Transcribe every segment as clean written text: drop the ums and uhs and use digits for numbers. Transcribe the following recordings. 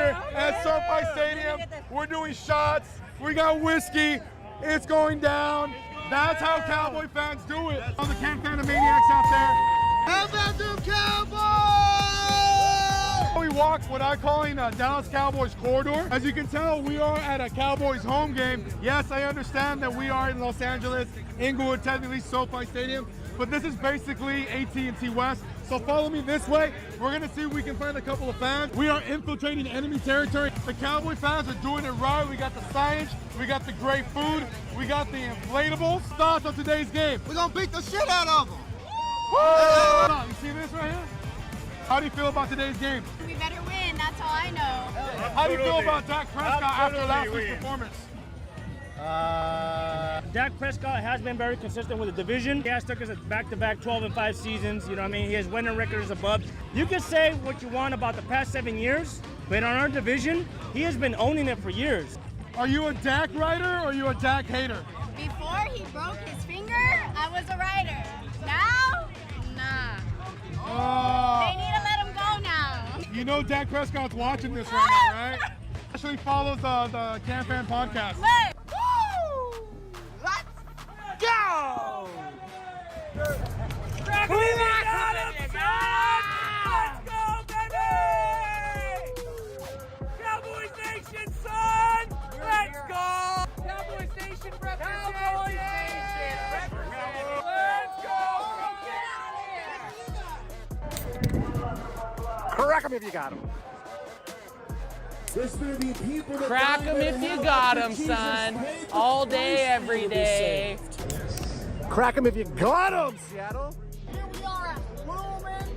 here at SoFi Stadium. We're doing shots. We got whiskey. It's going down. That's how Cowboy fans do it. All the fandom maniacs out there. How about them Cowboys? We walk what I'm calling a Dallas Cowboys corridor. As you can tell, we are at a Cowboys home game. Yes, I understand that we are in Los Angeles, Inglewood, technically SoFi Stadium, but this is basically AT&T West. So follow me this way. We're gonna see if we can find a couple of fans. We are infiltrating enemy territory. The Cowboy fans are doing it right. We got the signage, we got the great food, we got the inflatables. Thoughts on today's game? We're gonna beat the shit out of them. Woo! You see this right here? How do you feel about today's game? We better win, that's all I know. How do you feel about Dak Prescott after last week's performance? Dak Prescott has been very consistent with the division. He has took us back-to-back 12-5 seasons. You know what I mean? He has winning records above. You can say what you want about the past 7 years, but on our division, he has been owning it for years. Are you a Dak rider or are you a Dak hater? Before he broke his finger, I was a rider. Now, nah. They need to let him go now. You know Dak Prescott's watching this right now, right? Actually follows the Can Fan podcast. Look. Go! We got him, son! Let's go, baby! Cowboys Nation, son! Let's go! Cowboys Nation represent! Cowboys Nation represent! Let's go! Get out of here! Crack him if you got him. Crack them if you got them, son. All day, every day. Crack him if you got him, Seattle. Here we are at Lumen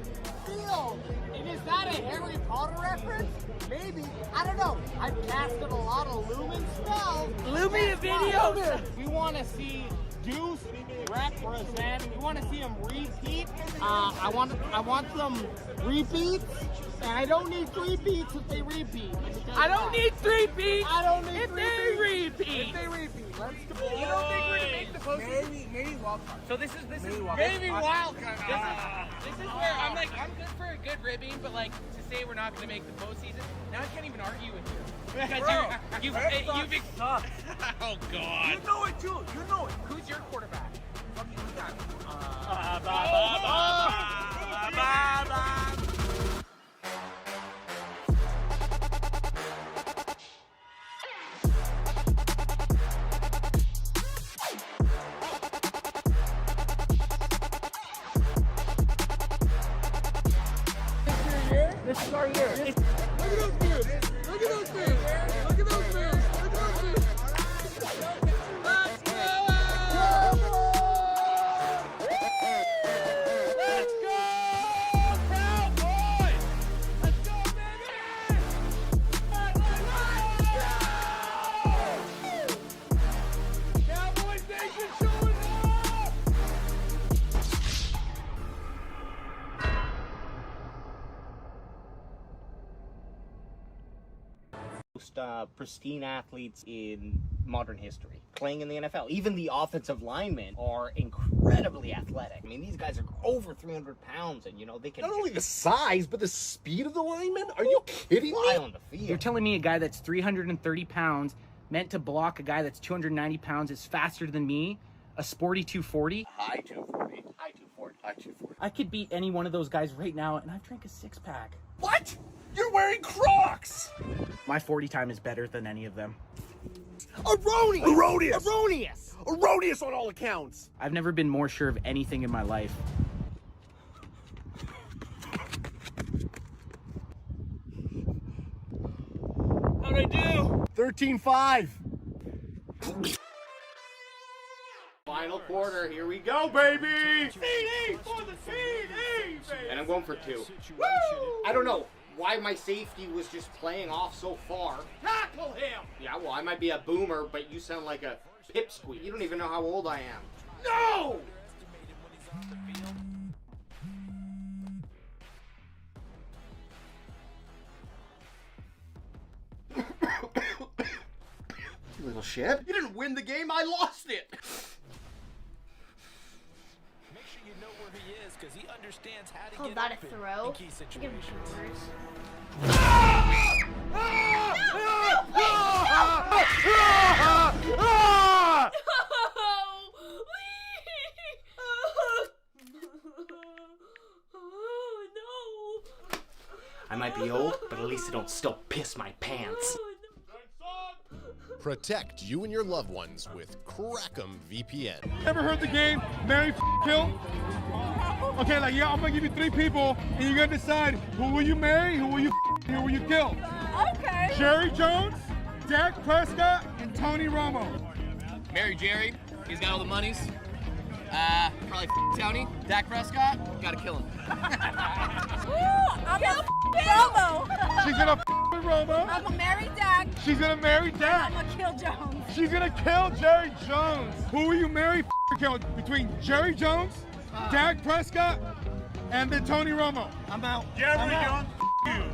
Field. And is that a Harry Potter reference? Maybe. I don't know. I've casted a lot of Lumen spells. Lumen videos. We want to see Deuce represent. We want to see him repeat. I want some repeats. And I don't need 3 beats if they repeat. I don't need 3 beats. I don't need if 3 they beats. repeat. If they repeat. Let's go. You don't think we're gonna make the postseason? Maybe wild card. So this is Maybe wild card. This is where I'm like, I'm good for a good ribbing, but like to say we're not gonna make the postseason, now I can't even argue with you because you've sucked. Oh God. You know it too. You know it. Who's your quarterback? This is our year. Look at those dudes. Look at those dudes. Look at those dudes. Look at those dudes. Let's go! Let's go, Cowboys! Let's go, baby! Cowboys Nation showing up! Most pristine athletes in modern history playing in the NFL. Even the offensive linemen are incredibly athletic. I mean, these guys are over 300 pounds, and you know they can Not only the size, but the speed of the linemen. Are you kidding fly me? on the field. You're telling me a guy that's 330 pounds meant to block a guy that's 290 pounds is faster than me, a sporty 240? High 240. High 240. High 240. I could beat any one of those guys right now, and I've drank a 6-pack. What? You're wearing Crocs. My 40 time is better than any of them. Erroneous. Erroneous. Erroneous. Erroneous on all accounts. I've never been more sure of anything in my life. How'd I do? 13-5. Final quarter, here we go, baby! CD for the CD, baby! And I'm going for 2. Woo! I don't know why my safety was just playing off so far. Tackle him. Yeah, well, I might be a boomer, but you sound like a pipsqueak. You don't even know how old I am. No. You little shit. You didn't win the game, I lost it. Make sure you know where he is because he understands how to Call get that a open throw? in key Give him situations. yours. I might be old, but at least I don't still piss my pants. Protect you and your loved ones with Crackem VPN. Ever heard the game marry, kill? Okay, like, yeah, I'm gonna give you 3 people, and you're gonna decide who will you marry, who will you who will you kill? Okay. Jerry Jones, Dak Prescott, and Tony Romo. Marry Jerry. He's got all the monies. Probably Tony. Dak Prescott. Gotta kill him. I'm gonna Romo. She's gonna with Romo. I'm gonna marry Dak. She's gonna marry Dak. I'm gonna kill Jones. She's gonna kill Jerry Jones. Who will you marry, kill between Jerry Jones, Dak Prescott, and then Tony Romo? I'm out. Jerry Jones, you.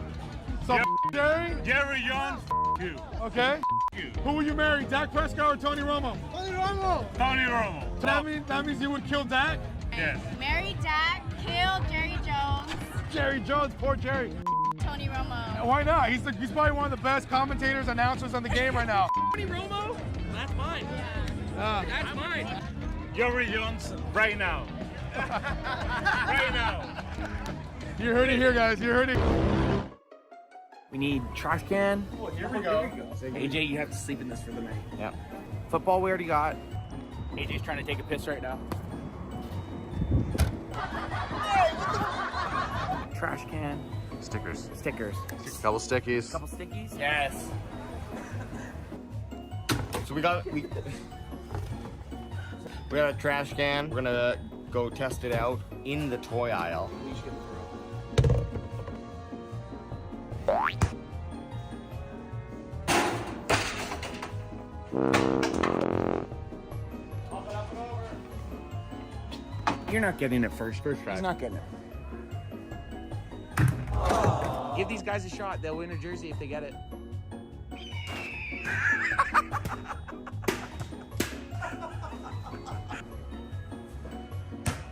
So Jerry? Jerry Jones, you. Okay. You. Who will you marry, Dak Prescott or Tony Romo? Tony Romo. Tony Romo. So that means you would kill Dak? Yes. Marry Dak, kill Jerry Jones, Jerry Jones, poor Jerry. Tony Romo. Why not? He's probably one of the best commentators, announcers on the game right now. Tony Romo? That's mine. That's mine. Jerry Jones, right now. Right now. You heard it here, guys. You heard it. We need trash can. Oh, here we go. AJ, you have to sleep in this for the night. Yeah. Football we already got. AJ's trying to take a piss right now. Trash can. Stickers. Stickers. Couple stickies. Couple stickies. Yes. So we got a trash can. We're gonna go test it out in the toy aisle. You're not getting it first. First try. He's not getting it. Give these guys a shot. They'll win a jersey if they get it.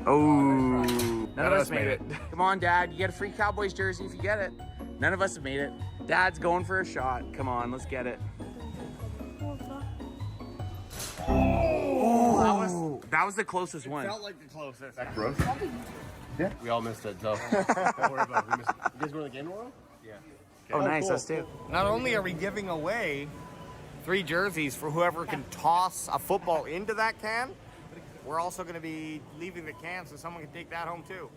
Oh, none of us made it. Come on, Dad. You get a free Cowboys jersey if you get it. None of us have made it. Dad's going for a shot. Come on, let's get it. Oh, that was the closest one. Felt like the closest. That gross? Yeah. We all missed it, so don't worry about it. We missed it. You guys were in the game tomorrow? Yeah. Oh, nice. Cool. Us too. Not only are we giving away 3 jerseys for whoever can toss a football into that can, we're also going to be leaving the can so someone can take that home too.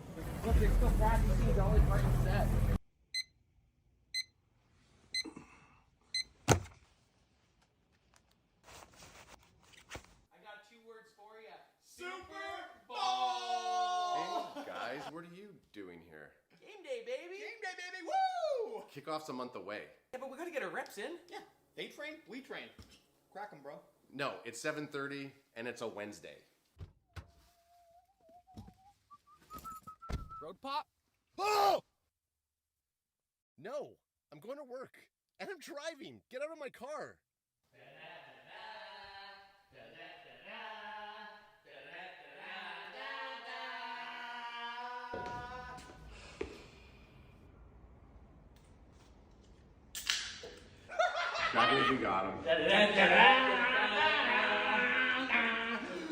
Look, there's still Bradley C's always right set. What are you doing here? Game day, baby. Game day, baby! Woo! Kickoff's a month away. Yeah, but we gotta get our reps in. Yeah, they train, we train. Crack 'em, bro. No, it's 7:30 and it's a Wednesday. Road pop. Oh! No, I'm going to work and I'm driving. Get out of my car. I believe we got him.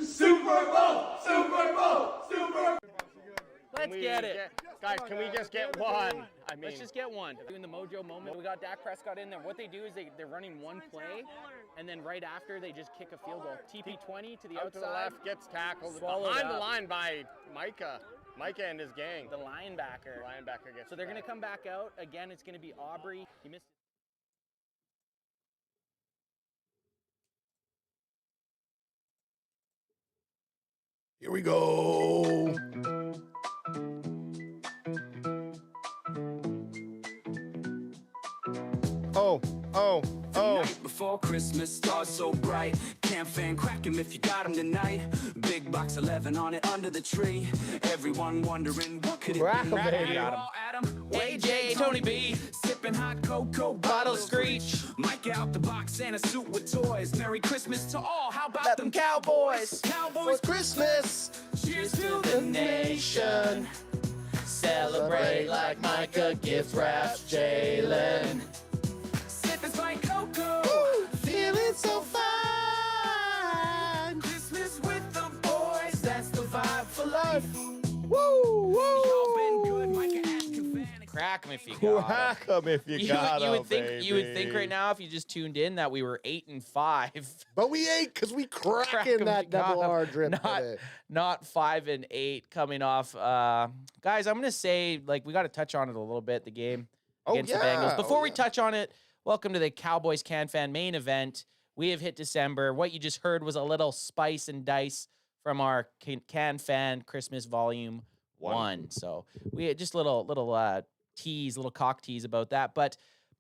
Super Bowl! Super Bowl! Super Bowl! Let's get it. Guys, can we just get one? I mean, Let's just get one. Doing the mojo moment. We got Dak Prescott in there. What they do is they're running one play, and then right after they just kick a field goal. TP20 to the out outside. to the left, gets tackled Swallowed behind the up. line by Micah. Micah and his gang. The linebacker. Linebacker gets So they're going to come back out. Again, it's going to be Aubrey. He missed. Here we go. Night before Christmas, stars so bright. Can't fan crack 'em if you got 'em tonight. Big box 11 on it under the tree. Everyone wondering what could it be. baby. All Adam, AJ, Tony B. sipping hot cocoa, bottle screech. Mike out the box and a suit with toys. Merry Christmas to all. How about them Cowboys? Cowboys Christmas. Cheers to the nation. Celebrate like Micah gift wraps Jalen. Sipping spike cocoa. Feeling so fine. Christmas with the boys. That's the vibe for life. Woo, woo. Y'all been good, Micah at Cavani. Crack 'em if you Whack 'em if you got 'em, you would think right baby. now, if you just tuned in, that we were 8-5. But we ate because we cracking that double R drip today. Not 5-8 coming off. Guys, I'm gonna say, like, we got to touch on it a little bit. The game against the Bengals. Before we touch on it, welcome to the Cowboys Can Fan main event. We have hit December. What you just heard was a little spice and dice from our Can Fan Christmas Volume 1. So we had just little tease, little cock tease about that. But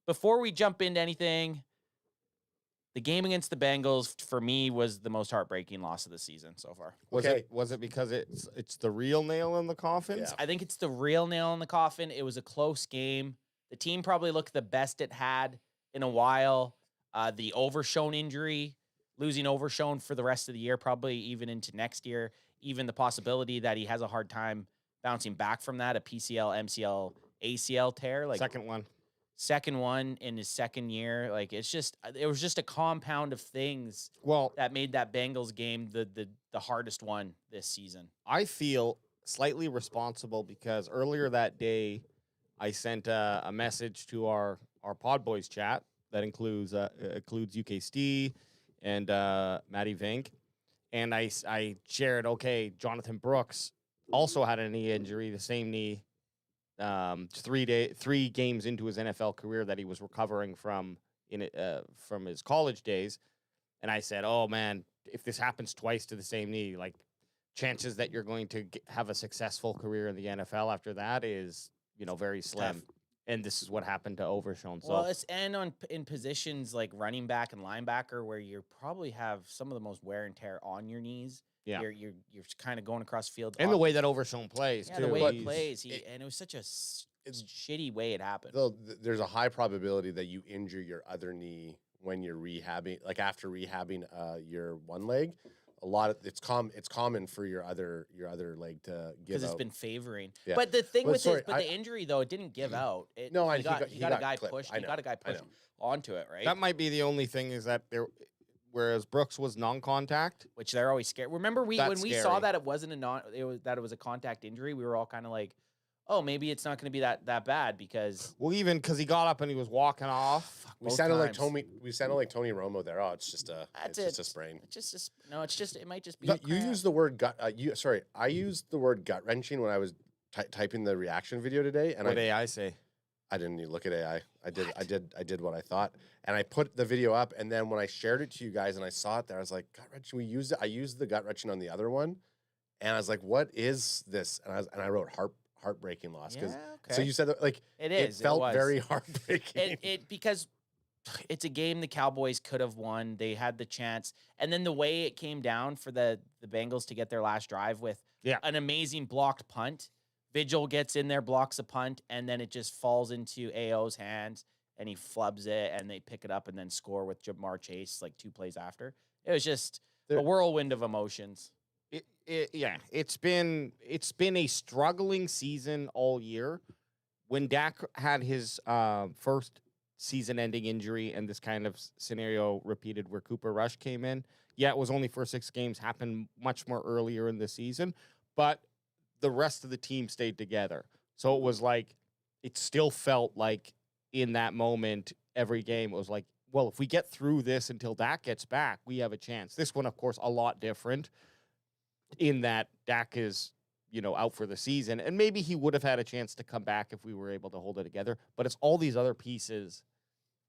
before we jump into anything, the game against the Bengals for me was the most heartbreaking loss of the season so far. Was it because it's the real nail in the coffin? I think it's the real nail in the coffin. It was a close game. The team probably looked the best it had in a while. The Overshown injury, losing Overshown for the rest of the year, probably even into next year, even the possibility that he has a hard time bouncing back from that, a PCL, MCL, ACL tear. Like second one in his second year. Like it was just a compound of things that made that Bengals game the hardest one this season. I feel slightly responsible because earlier that day I sent a message to our Pod Boys chat that includes UKST and Matty Vink. And I shared, okay, Jonathan Brooks also had a knee injury, the same knee, 3 games into his NFL career that he was recovering from his college days. And I said, oh man, if this happens twice to the same knee, like chances that you're going to have a successful career in the NFL after that is, very slim. And this is what happened to Overshown. So. Well, it's in positions like running back and linebacker where you probably have some of the most wear and tear on your knees. Yeah, you're kind of going across the field. And the way that Overshown plays, too. The way he plays, and it was such a shitty way it happened. Though there's a high probability that you injure your other knee when you're rehabbing, like after rehabbing your one leg. It's common for your other leg to give out. Because it's been favoring. Yeah. But the thing the injury though, it didn't give out. He got a guy pushed. He got a guy pushed onto it, right? That might be the only thing is that whereas Brooks was non-contact, which they're always scared. Remember we saw that it wasn't it was a contact injury, we were all kind of like, oh, maybe it's not going to be that bad because because he got up and he was walking off. We sounded like Tony Romo there. Oh, it's just a sprain. It might just be. You used the word gut. I used the word gut wrenching when I was typing the reaction video today. And what did AI say? I didn't even look at AI. I did what I thought, and I put the video up. And then when I shared it to you guys and I saw it there, I was like, gut wrenching. We used it. I used the gut wrenching on the other one, and I was like, what is this? And I wrote heartbreaking loss so you said that, like it felt very heartbreaking. Because it's a game the Cowboys could have won. They had the chance, and then the way it came down for the Bengals to get their last drive with an amazing blocked punt. Vigil gets in there, blocks a punt, and then it just falls into AO's hands, and he flubs it, and they pick it up and then score with Jamar Chase like 2 plays after. It was just a whirlwind of emotions. It's been a struggling season all year. When Dak had his first season-ending injury and this kind of scenario repeated where Cooper Rush came in, it was only for 6 games, happened much more earlier in the season, but the rest of the team stayed together. So it was like, it still felt like in that moment, every game, it was like, well, if we get through this until Dak gets back, we have a chance. This one, of course, a lot different in that Dak is, out for the season. And maybe he would have had a chance to come back if we were able to hold it together. But it's all these other pieces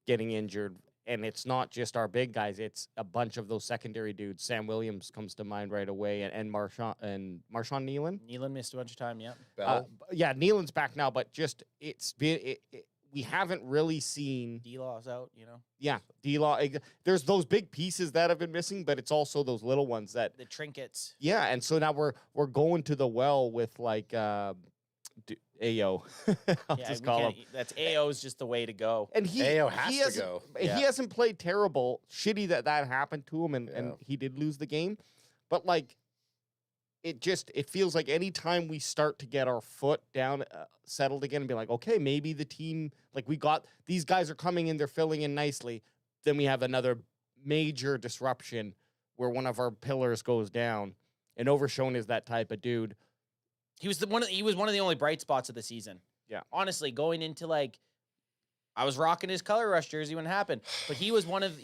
getting injured. And it's not just our big guys. It's a bunch of those secondary dudes. Sam Williams comes to mind right away. And Marshawn Nealon. Nealon missed a bunch of time, yeah. Nealon's back now. But just we haven't really seen D-Law's out, Yeah, D-Law. There's those big pieces that have been missing, but it's also those little ones that the trinkets. Yeah, and so now we're going to the well with like AO. I'll just call him. That's AO's just the way to go. And AO has to go. He hasn't played terrible. Shitty that happened to him, and he did lose the game, but like. It feels like any time we start to get our foot down, settled again and be like, okay, maybe the team, like these guys are coming in, they're filling in nicely. Then we have another major disruption where one of our pillars goes down, and Overshown is that type of dude. He was one of the only bright spots of the season. Yeah. Honestly, going into like, I was rocking his color rush jersey when it happened, but he was one of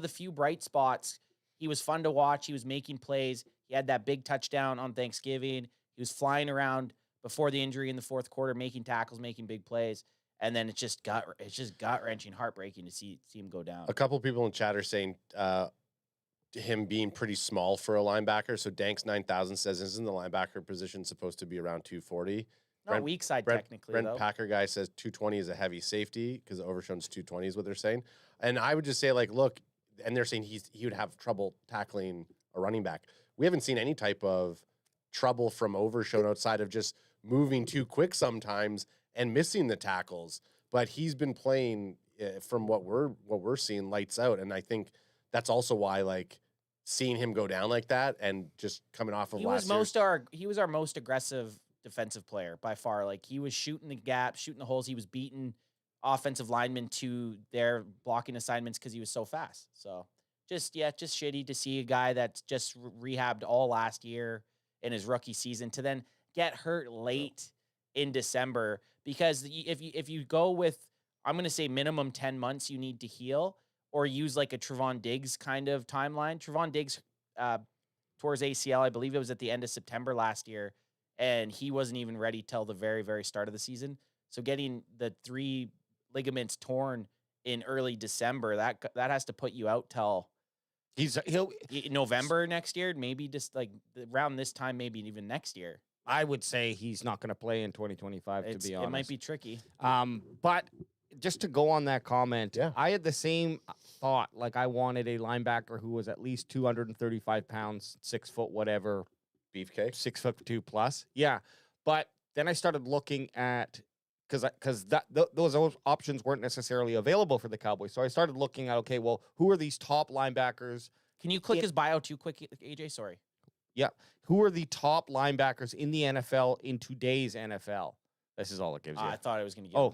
the few bright spots. He was fun to watch. He was making plays. He had that big touchdown on Thanksgiving. He was flying around before the injury in the fourth quarter, making tackles, making big plays. And then it's just gut wrenching, heartbreaking to see him go down. A couple people in chat are saying him being pretty small for a linebacker. So Danks 9000 says, isn't the linebacker position supposed to be around 240? Not weak side technically. Brent though. Packer guy says 220 is a heavy safety because Overshown's 220 is what they're saying. And I would just say, like, look, and they're saying he would have trouble tackling a running back. We haven't seen any type of trouble from Overshown outside of just moving too quick sometimes and missing the tackles. But he's been playing, from what we're seeing, lights out. And I think that's also why, like, seeing him go down like that and just coming off of last year. He was our most aggressive defensive player by far. Like, he was shooting the gaps, shooting the holes. He was beating offensive linemen to their blocking assignments because he was so fast. So just shitty to see a guy that's just rehabbed all last year in his rookie season to then get hurt late in December. Because if you go with, I'm going to say minimum 10 months you need to heal, or use like a Trevon Diggs kind of timeline. Trevon Diggs tore his ACL, I believe it was at the end of September last year, and he wasn't even ready till the very, very start of the season. So getting the 3 ligaments torn in early December, that has to put you out till he'll November next year, maybe just like around this time, maybe even next year. I would say he's not going to play in 2025, to be honest. It might be tricky. But just to go on that comment, I had the same thought. Like, I wanted a linebacker who was at least 235 pounds, 6 foot, whatever. Beefcake? 6'2" plus. Yeah. But then I started looking at, because those options weren't necessarily available for the Cowboys. So I started looking at, okay, well, who are these top linebackers? Can you click his bio too quick, AJ? Sorry. Yeah. Who are the top linebackers in the NFL in today's NFL? This is all it gives you. I thought it was going to give.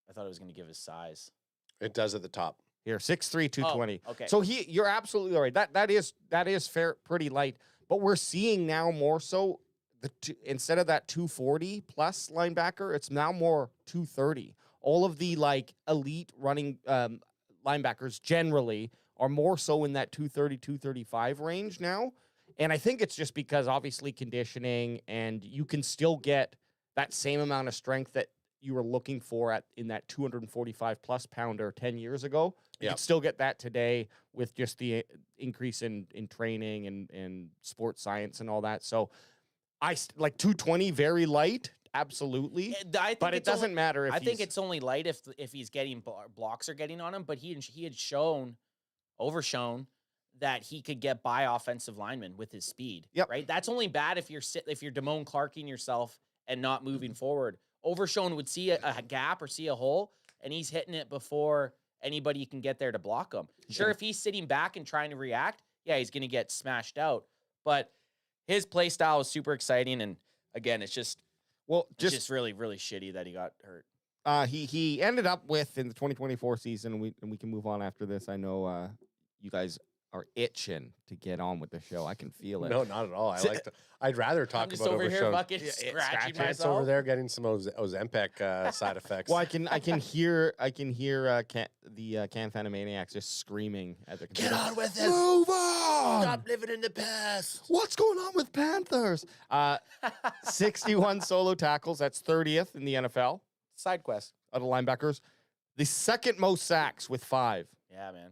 I thought it was going to give his size. It does at the top. Here, 6'3", 220. Oh, okay. So you're absolutely right. That is fair, pretty light. But we're seeing now more so instead of that 240 plus linebacker, it's now more 230. All of the like elite running linebackers generally are more so in that 230, 235 range now. And I think it's just because obviously conditioning, and you can still get that same amount of strength that you were looking for in that 245 plus pounder 10 years ago. You can still get that today with just the increase in training and sports science and all that. So I like 220, very light. Absolutely. But it doesn't matter if I think it's only light if he's getting blocks are getting on him, but he had overshown that he could get by offensive linemen with his speed. Yep. Right. That's only bad if you're Damone Clarking yourself and not moving forward. Overshown would see a gap or see a hole, and he's hitting it before anybody can get there to block him. Sure, if he's sitting back and trying to react, yeah, he's going to get smashed out. But his play style is super exciting, and again, it's just really, really shitty that he got hurt. He ended up with in the 2024 season, and we can move on after this. I know you guys are itching to get on with the show. I can feel it. No, not at all. I'd rather talk I'm just about over here Overshown. fucking scratching myself. It's over there getting some Ozempic side effects. Well, I can hear the Can Phantomaniacs just screaming at the computer. Get on with it. Move on. Stop living in the past. What's going on with Panthers? 61 solo tackles. That's 30th in the NFL. Side quest of the linebackers. The second most sacks with 5. Yeah, man.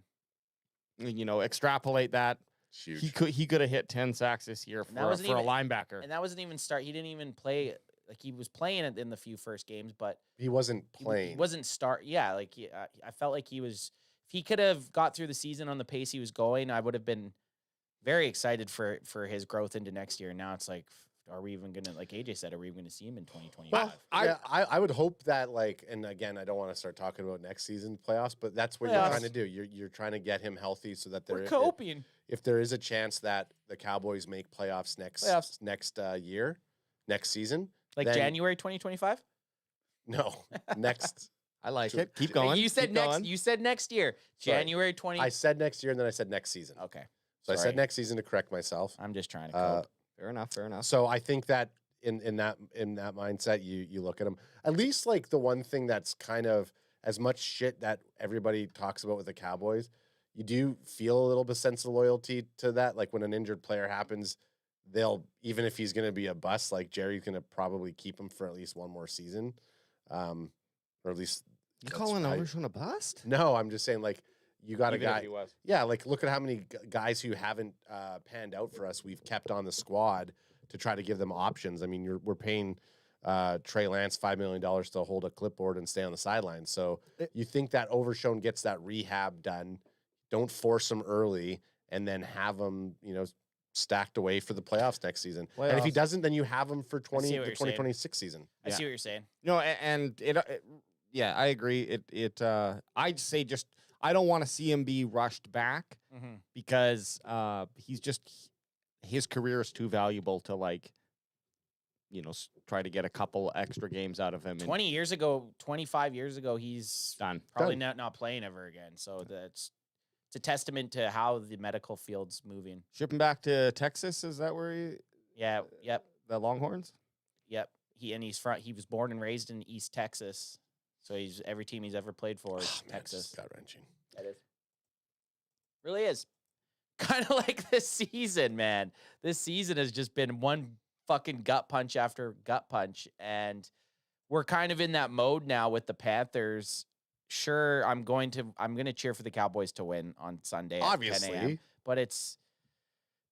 You know, extrapolate that. Huge. He could have hit 10 sacks this year for a linebacker. And that wasn't even start. He didn't even play. Like, he was playing it in the few first games, but he wasn't playing. He wasn't start. Yeah, like I felt like he was. If he could have got through the season on the pace he was going, I would have been very excited for his growth into next year. Now it's like, are we even gonna, like AJ said, are we even gonna see him in 2025? I would hope that, like, and again, I don't want to start talking about next season playoffs, but that's what you're trying to do. You're trying to get him healthy so that we're coping. If there is a chance that the Cowboys make playoffs next year, next season, like then, January 2025. No, next. I like it. Keep going. You said You said next year, January 20. I said next year, and then I said next season. Okay. So I said next season to correct myself. I'm just trying to cope. Fair enough. So I think that in that mindset, you look at them. At least like the one thing that's kind of as much shit that everybody talks about with the Cowboys, you do feel a little bit sense of loyalty to that. Like when an injured player happens, they'll, even if he's going to be a bust, like Jerry's going to probably keep him for at least one more season, or at least. You calling Overshown a bust? No, I'm just saying like you got Even a if guy. he was. Yeah, like look at how many guys who haven't panned out for us we've kept on the squad to try to give them options. I mean, we're paying Trey Lance $5 million to hold a clipboard and stay on the sideline. So you think that Overshown gets that rehab done? Don't force him early, and then have him, stacked away for the playoffs next season. And if he doesn't, then you have him for the 2026 season. I see what you're saying. No, and yeah, I agree. I'd say just I don't want to see him be rushed back because his career is too valuable to try to get a couple extra games out of him. 25 years ago, he's done. Probably not playing ever again. So it's a testament to how the medical field's moving. Ship him back to Texas. Is that where he? Yeah. Yep. The Longhorns. Yep. He was born and raised in East Texas. So every team he's ever played for is Texas. Gut wrenching. That is. Really is. Kind of like this season, man. This season has just been one fucking gut punch after gut punch. And we're kind of in that mode now with the Panthers. Sure, I'm going to cheer for the Cowboys to win on Sunday. Obviously. At 10 a.m., but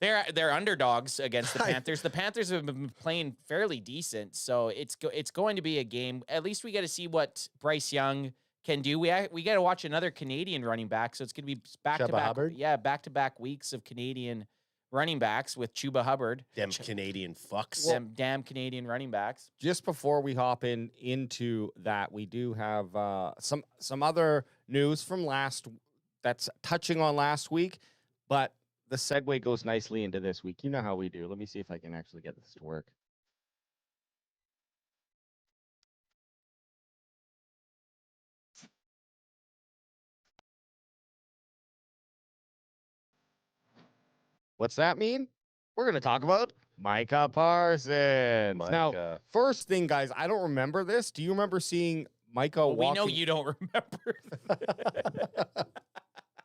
they're underdogs against the Panthers. The Panthers have been playing fairly decent, so it's going to be a game. At least we got to see what Bryce Young can do. We got to watch another Canadian running back, so it's going to be back-to-back weeks of Canadian running backs with Chuba Hubbard. Canadian fucks. Them damn Canadian running backs. Just before we hop into that, we do have some other news from that's touching on last week, but the segue goes nicely into this week. You know how we do. Let me see if I can actually get this to work. What's that mean? We're going to talk about Micah Parsons. Now, first thing, guys, I don't remember this. Do you remember seeing Micah walking? We know you don't remember.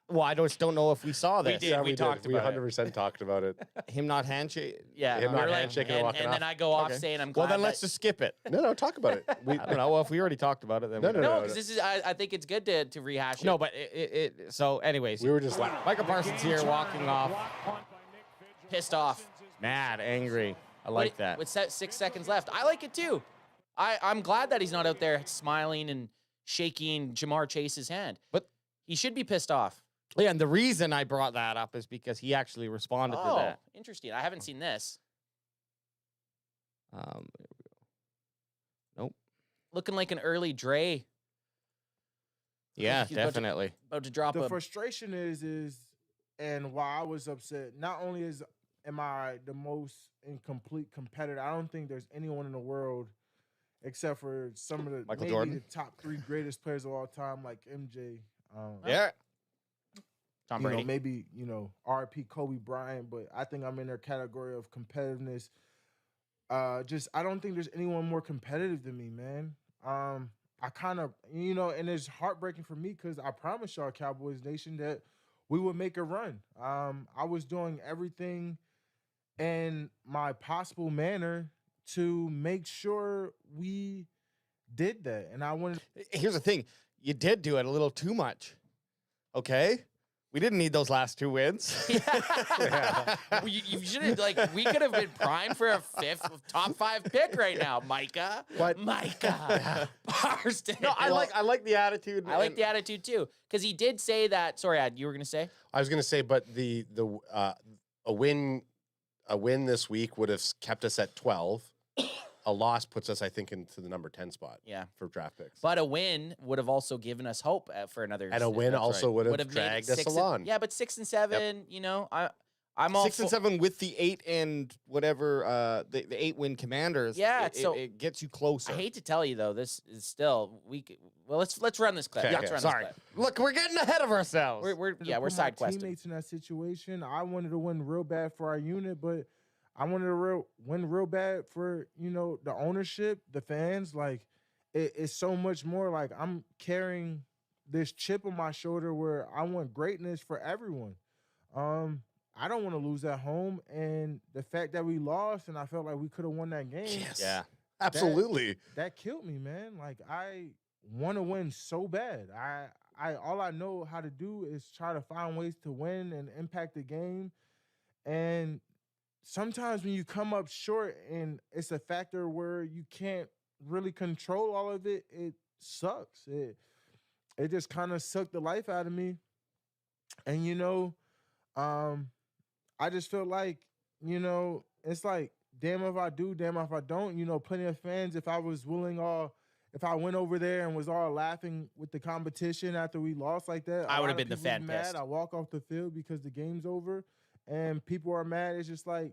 Well, I just don't know if we saw this. We did. We talked about it. 100% talked about it. Him not handshake. Yeah, him not handshaking and walking off. And then I go off saying I'm glad. Well, then let's just skip it. No, talk about it. I don't know. Well, if we already talked about it, then no, because this is. I think it's good to rehash it. No, but so, anyways, we were just Micah Parsons here walking off, pissed off, mad, angry. I like that. With 6 seconds left, I like it too. I'm glad that he's not out there smiling and shaking Jamar Chase's hand. But he should be pissed off. Yeah, and the reason I brought that up is because he actually responded to that. Interesting. I haven't seen this. There we go. Nope. Looking like an early Dre. Yeah, definitely. About to drop the frustration is, and why I was upset, not only am I the most incomplete competitor, I don't think there's anyone in the world except for some of the top 3 greatest players of all time, like MJ. Yeah. Tom Brady. Maybe, RP Kobe Bryant, but I think I'm in their category of competitiveness. I don't think there's anyone more competitive than me, man. I kind of, and it's heartbreaking for me because I promised y'all, Cowboys Nation, that we would make a run. I was doing everything in my possible manner to make sure we did that. And I wanted. Here's the thing. You did do it a little too much. Okay? We didn't need those last 2 wins. Yeah. You should have, we could have been primed for a top 5 pick right now, Micah. What? Micah Parston. No, I like the attitude. I like the attitude too, because he did say that. Sorry, Ad, you were gonna say? I was gonna say, but a win this week would have kept us at 12. A loss puts us, I think, into the number 10 spot. Yeah, for draft picks. But a win would have also given us hope for another. And a win also would have dragged us along. Yeah, but 6 and 7, I'm all 6 and 7 with the 8 and whatever the 8-win Commanders. Yeah, it gets you closer. I hate to tell you though, this is still let's run this clip. Okay, let's run sorry. This clip. Look, we're getting ahead of ourselves. We're side questing. Teammates in that situation, I wanted to win real bad for our unit, but I wanted to win real bad for, the ownership, the fans. Like, it's so much more. Like, I'm carrying this chip on my shoulder where I want greatness for everyone. I don't want to lose at home. And the fact that we lost and I felt like we could have won that game. Yes. Yeah. Absolutely. That killed me, man. Like, I want to win so bad. All I know how to do is try to find ways to win and impact the game. And sometimes when you come up short and it's a factor where you can't really control all of it, it sucks. It just kind of sucked the life out of me. And I just feel like, it's like, damn if I do, damn if I don't. Plenty of fans, if I went over there and was all laughing with the competition after we lost like that, I would have been the fan mad. pissed. I walk off the field because the game's over and people are mad. It's just like,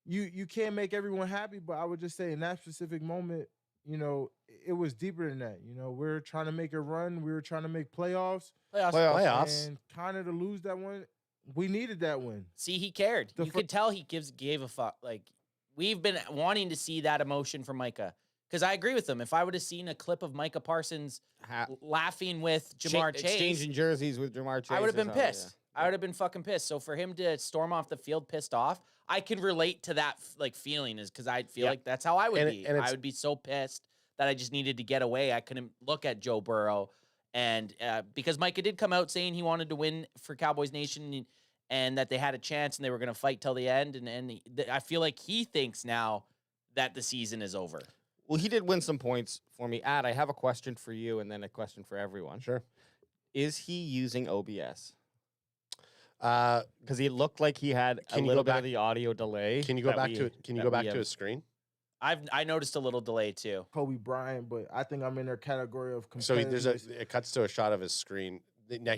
you can't make everyone happy, but I would just say in that specific moment, it was deeper than that. We're trying to make a run. We were trying to make playoffs. And kind of to lose that one, we needed that win. See, he cared. You could tell he gave a fuck. Like, we've been wanting to see that emotion from Micah. Because I agree with him. If I would have seen a clip of Micah Parsons laughing with Jamar Chase, exchanging jerseys with Jamar Chase, I would have been pissed. Yeah. I would have been fucking pissed. So for him to storm off the field pissed off, I can relate to that feeling, is because I feel like that's how I would be. I would be so pissed that I just needed to get away. I couldn't look at Joe Burrow, and because Micah did come out saying he wanted to win for Cowboys Nation and that they had a chance and they were going to fight till the end, and I feel like he thinks now that the season is over. Well, he did win some points for me. Ad, I have a question for you and then a question for everyone. Sure. Is he using OBS? Because he looked like he had a little bit of the audio delay. Can you go back to it? Can you go back to his screen? I noticed a little delay too. Kobe Bryant, but I think I'm in their category of So it cuts to a shot of his screen. Now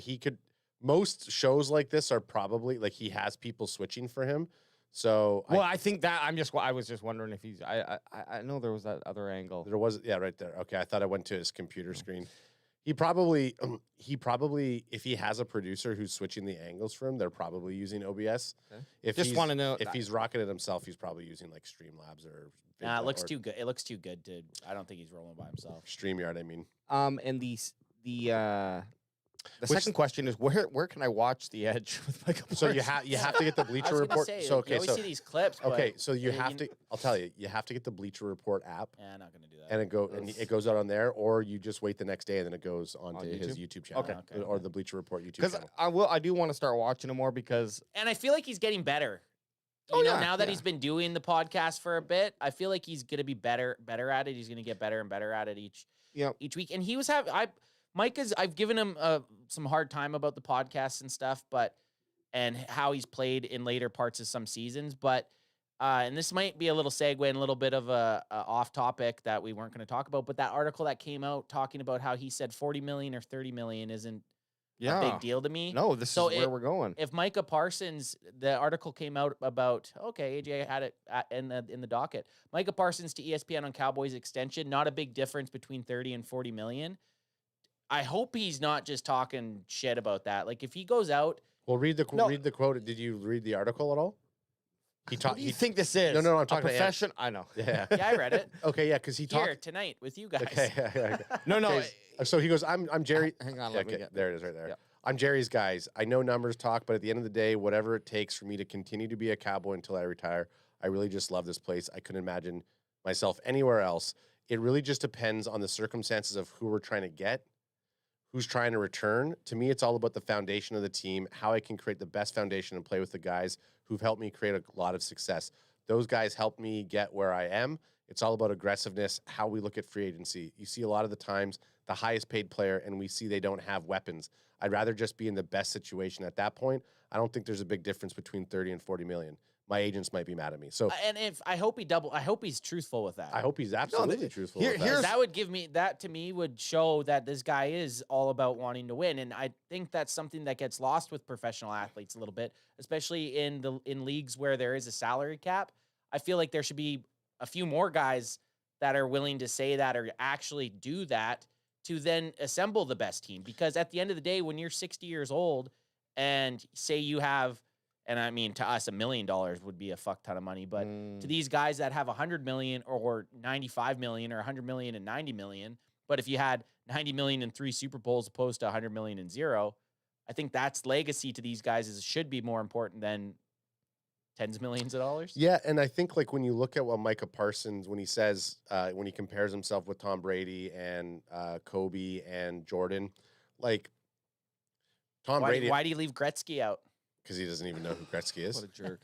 most shows like this are probably like he has people switching for him. So I think that I was just wondering if he's I know there was that other angle. There was right there. Okay, I thought I went to his computer screen. He probably if he has a producer who's switching the angles for him, they're probably using OBS. Okay. If just want to know if he's rocking it himself, he's probably using like Streamlabs or. Nah, it looks too good. It looks too good to. I don't think he's rolling by himself. StreamYard, I mean. And the second question is where can I watch The Edge with Micah Parsons? So you have to get the Bleacher Report. You always see these clips. Okay, so you have to. I'll tell you, you have to get the Bleacher Report app. Yeah, I'm not gonna do that. And it goes out on there, or you just wait the next day and then it goes onto his YouTube channel. Okay. Or the Bleacher Report YouTube because channel. I do want to start watching him more because. And I feel like he's getting better. Now that he's been doing the podcast for a bit, I feel like he's gonna be better at it. He's gonna get better and better at it each week. And he was I've given him some hard time about the podcast and stuff, and how he's played in later parts of some seasons. But and this might be a little segue and a little bit of a off topic that we weren't going to talk about. But that article that came out talking about how he said 40 million or 30 million isn't a big deal to me. No, this is where we're going. If Micah Parsons, the article came out about AJ had it in the docket. Micah Parsons to ESPN on Cowboys extension, not a big difference between 30 and 40 million. I hope he's not just talking shit about that. Like, if he goes out... Well, read the quote. Did you read the article at all? What do you think this is? No, I'm talking profession. I know. Yeah. Yeah, I read it. Okay, yeah, because he talked... Here, tonight, with you guys. Okay. No. Okay, so he goes, I'm Jerry... Hang on, there it is right there. Yeah. I'm Jerry's guys. I know numbers talk, but at the end of the day, whatever it takes for me to continue to be a Cowboy until I retire, I really just love this place. I couldn't imagine myself anywhere else. It really just depends on the circumstances of who we're trying to get, who's trying to return. To me, it's all about the foundation of the team, how I can create the best foundation and play with the guys who've helped me create a lot of success. Those guys helped me get where I am. It's all about aggressiveness, how we look at free agency. You see a lot of the times the highest paid player, and we see they don't have weapons. I'd rather just be in the best situation at that point. I don't think there's a big difference between 30 and 40 million. My agents might be mad at me. So, and I hope he's truthful with that. I hope he's absolutely truthful with that. That would that to me would show that this guy is all about wanting to win. And I think that's something that gets lost with professional athletes a little bit, especially in leagues where there is a salary cap. I feel like there should be a few more guys that are willing to say that or actually do that to then assemble the best team. Because at the end of the day, when you're 60 years old and say you have, And I mean, to us, $1 million would be a fuck ton of money. But to these guys that have 100 million or 95 million or 100 million and 90 million, but if you had 90 million in 3 Super Bowls opposed to 100 million in 0, I think that's legacy to these guys should be more important than tens of millions of dollars. Yeah, and I think like when you look at what Micah Parsons, when he says, when he compares himself with Tom Brady and Kobe and Jordan, like Tom Brady. Why do you leave Gretzky out? Because he doesn't even know who Gretzky is. What a jerk.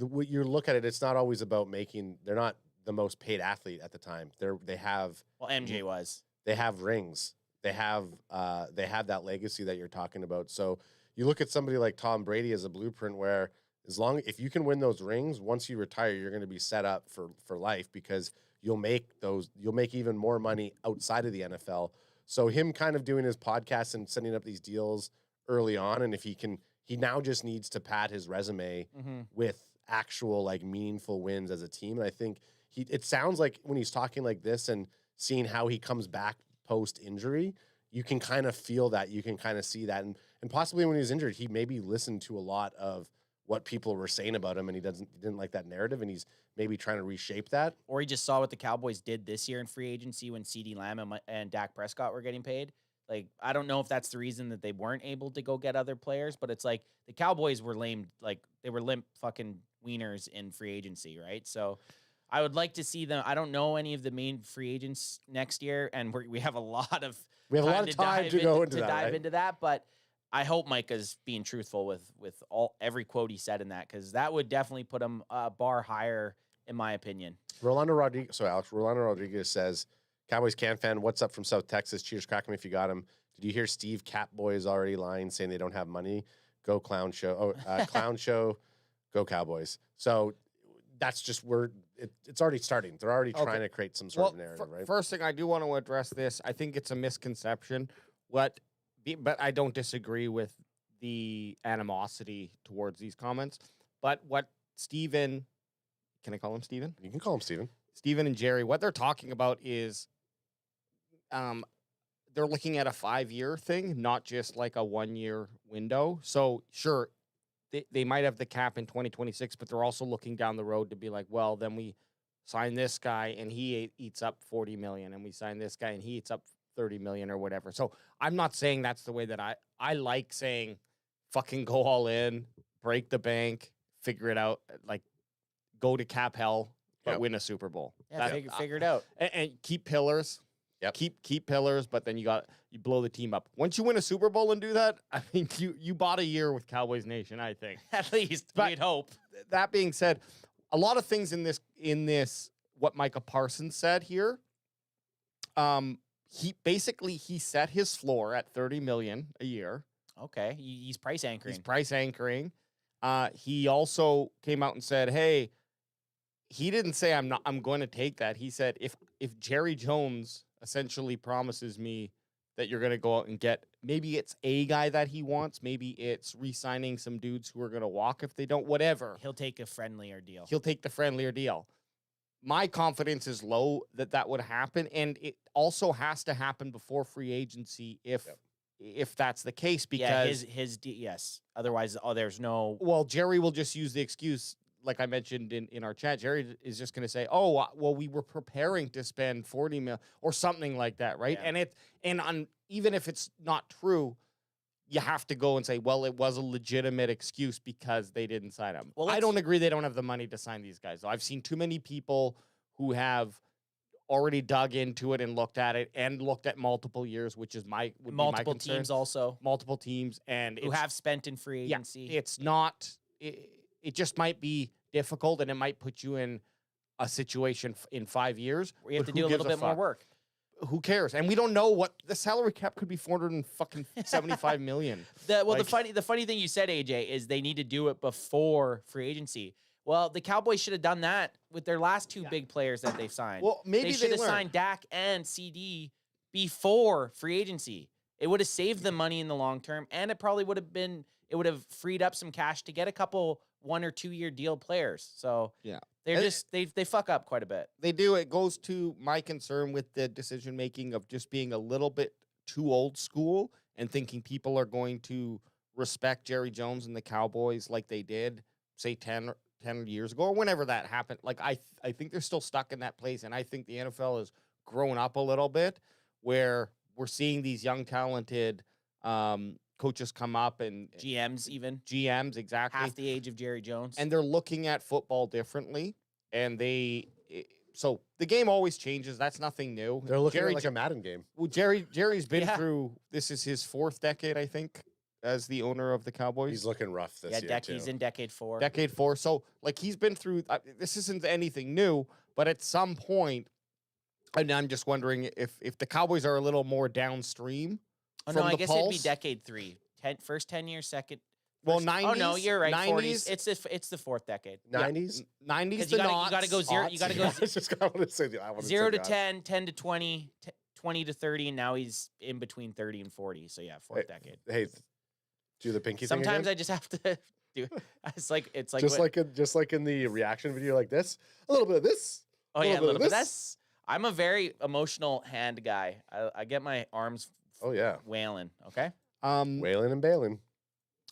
When you look at it, it's not always about making. They're not the most paid athlete at the time. They have. Well, MJ was. They have rings. They have that legacy that you're talking about. So you look at somebody like Tom Brady as a blueprint where if you can win those rings, once you retire, you're going to be set up for life because you'll make even more money outside of the NFL. So him kind of doing his podcast and setting up these deals early on, and if he now just needs to pad his resume with actual like meaningful wins as a team. And I think it sounds like when he's talking like this and seeing how he comes back post injury, you can kind of feel that, you can kind of see that, and possibly when he was injured, he maybe listened to a lot of what people were saying about him, and he didn't like that narrative, and he's maybe trying to reshape that. Or he just saw what the Cowboys did this year in free agency when CeeDee Lamb and Dak Prescott were getting paid. Like, I don't know if that's the reason that they weren't able to go get other players, but it's like the Cowboys were lame, like they were limp fucking wieners in free agency, right? So I would like to see them. I don't know any of the main free agents next year, and we have a lot of time to go into that, dive right? into that, but I hope Micah's being truthful with every quote he said in that, because that would definitely put him a bar higher, in my opinion. Rolando Rodriguez says, Cowboys can fan, what's up from South Texas? Cheers, crack him if you got him. Did you hear Steve Catboy is already lying, saying they don't have money? Go Clown Show. Clown Show, go Cowboys. So that's just it's already starting. They're already trying to create some sort of narrative, right? First thing, I do want to address this. I think it's a misconception. But I don't disagree with the animosity towards these comments. But what Steven, can I call him Steven? You can call him Steven. Steven and Jerry, what they're talking about is they're looking at a 5-year thing, not just like a 1-year window. So sure, they might have the cap in 2026, but they're also looking down the road to be like, well, then we sign this guy and he eats up 40 million, and we sign this guy and he eats up 30 million or whatever. So I'm not saying that's the way that I like saying fucking go all in, break the bank, figure it out, like go to cap hell, but win a Super Bowl. Yeah, figure it out. And keep pillars. Yep. Keep pillars, but then you blow the team up. Once you win a Super Bowl and do that, I mean, you bought a year with Cowboys Nation, I think. At least, we'd hope. That being said, a lot of things in this what Micah Parsons said here, he set his floor at 30 million a year. Okay, he's price anchoring. He also came out and said, hey, he didn't say I'm going to take that. He said if Jerry Jones essentially promises me that you're going to go out and get, maybe it's a guy that he wants, maybe it's re-signing some dudes who are going to walk if they don't, whatever. He'll take a friendlier deal. He'll take the friendlier deal. My confidence is low that would happen, and it also has to happen before free agency if that's the case, because yes. Otherwise, there's no. Well, Jerry will just use the excuse, like I mentioned in our chat. Jerry is just going to say, "Oh, well, we were preparing to spend 40 million or something like that, right?" Yeah. Even if it's not true, you have to go and say, "Well, it was a legitimate excuse because they didn't sign him." Well, I don't agree they don't have the money to sign these guys. I've seen too many people who have already dug into it and looked at it and looked at multiple years, which is multiple teams also. Multiple teams and who have spent in free agency. Yeah, it's not. It just might be difficult, and it might put you in a situation in 5 years where you have to do a little bit more work. Who cares? And we don't know what the salary cap could be. 475 million. The funny thing you said, AJ, is they need to do it before free agency. Well, the Cowboys should have done that with their last two big players that they've signed. Well, maybe they should have signed Dak and CD before free agency. It would have saved them money in the long term, and it probably would have freed up some cash to get a couple 1 or 2 year deal players. So yeah, they fuck up quite a bit. They do. It goes to my concern with the decision making of just being a little bit too old school and thinking people are going to respect Jerry Jones and the Cowboys like they did, say 10 years ago or whenever that happened. Like I think they're still stuck in that place, and I think the NFL has grown up a little bit where we're seeing these young talented coaches come up and GMs exactly half the age of Jerry Jones, and they're looking at football differently, and so the game always changes. That's nothing new. They're looking at like a Madden game. Well, Jerry's been through, this is his 4th decade, I think, as the owner of the Cowboys. He's looking rough this year, too. He's in decade 4. Decade 4. So, like, he's been through, this isn't anything new, but at some point, and I'm just wondering if the Cowboys are a little more downstream. Oh, no, I guess it'd be decade 3. First 10 years, second. Well, first, 90s. Oh no, you're right. 90s. 40s. It's the 4th decade. 90s. 90s. You gotta go zero. You gotta go. I want to say 0 to 10, 10 to 20, 20 to 30, and now he's in between 30 and 40. So yeah, 4th decade. Hey, do the pinky thing. Sometimes again? I just have to do. It's like just like in the reaction video, like this. A little bit of this. Oh yeah, a little bit. That's. I'm a very emotional hand guy. I get my arms. Oh yeah, wailing. Okay. Wailing and bailing.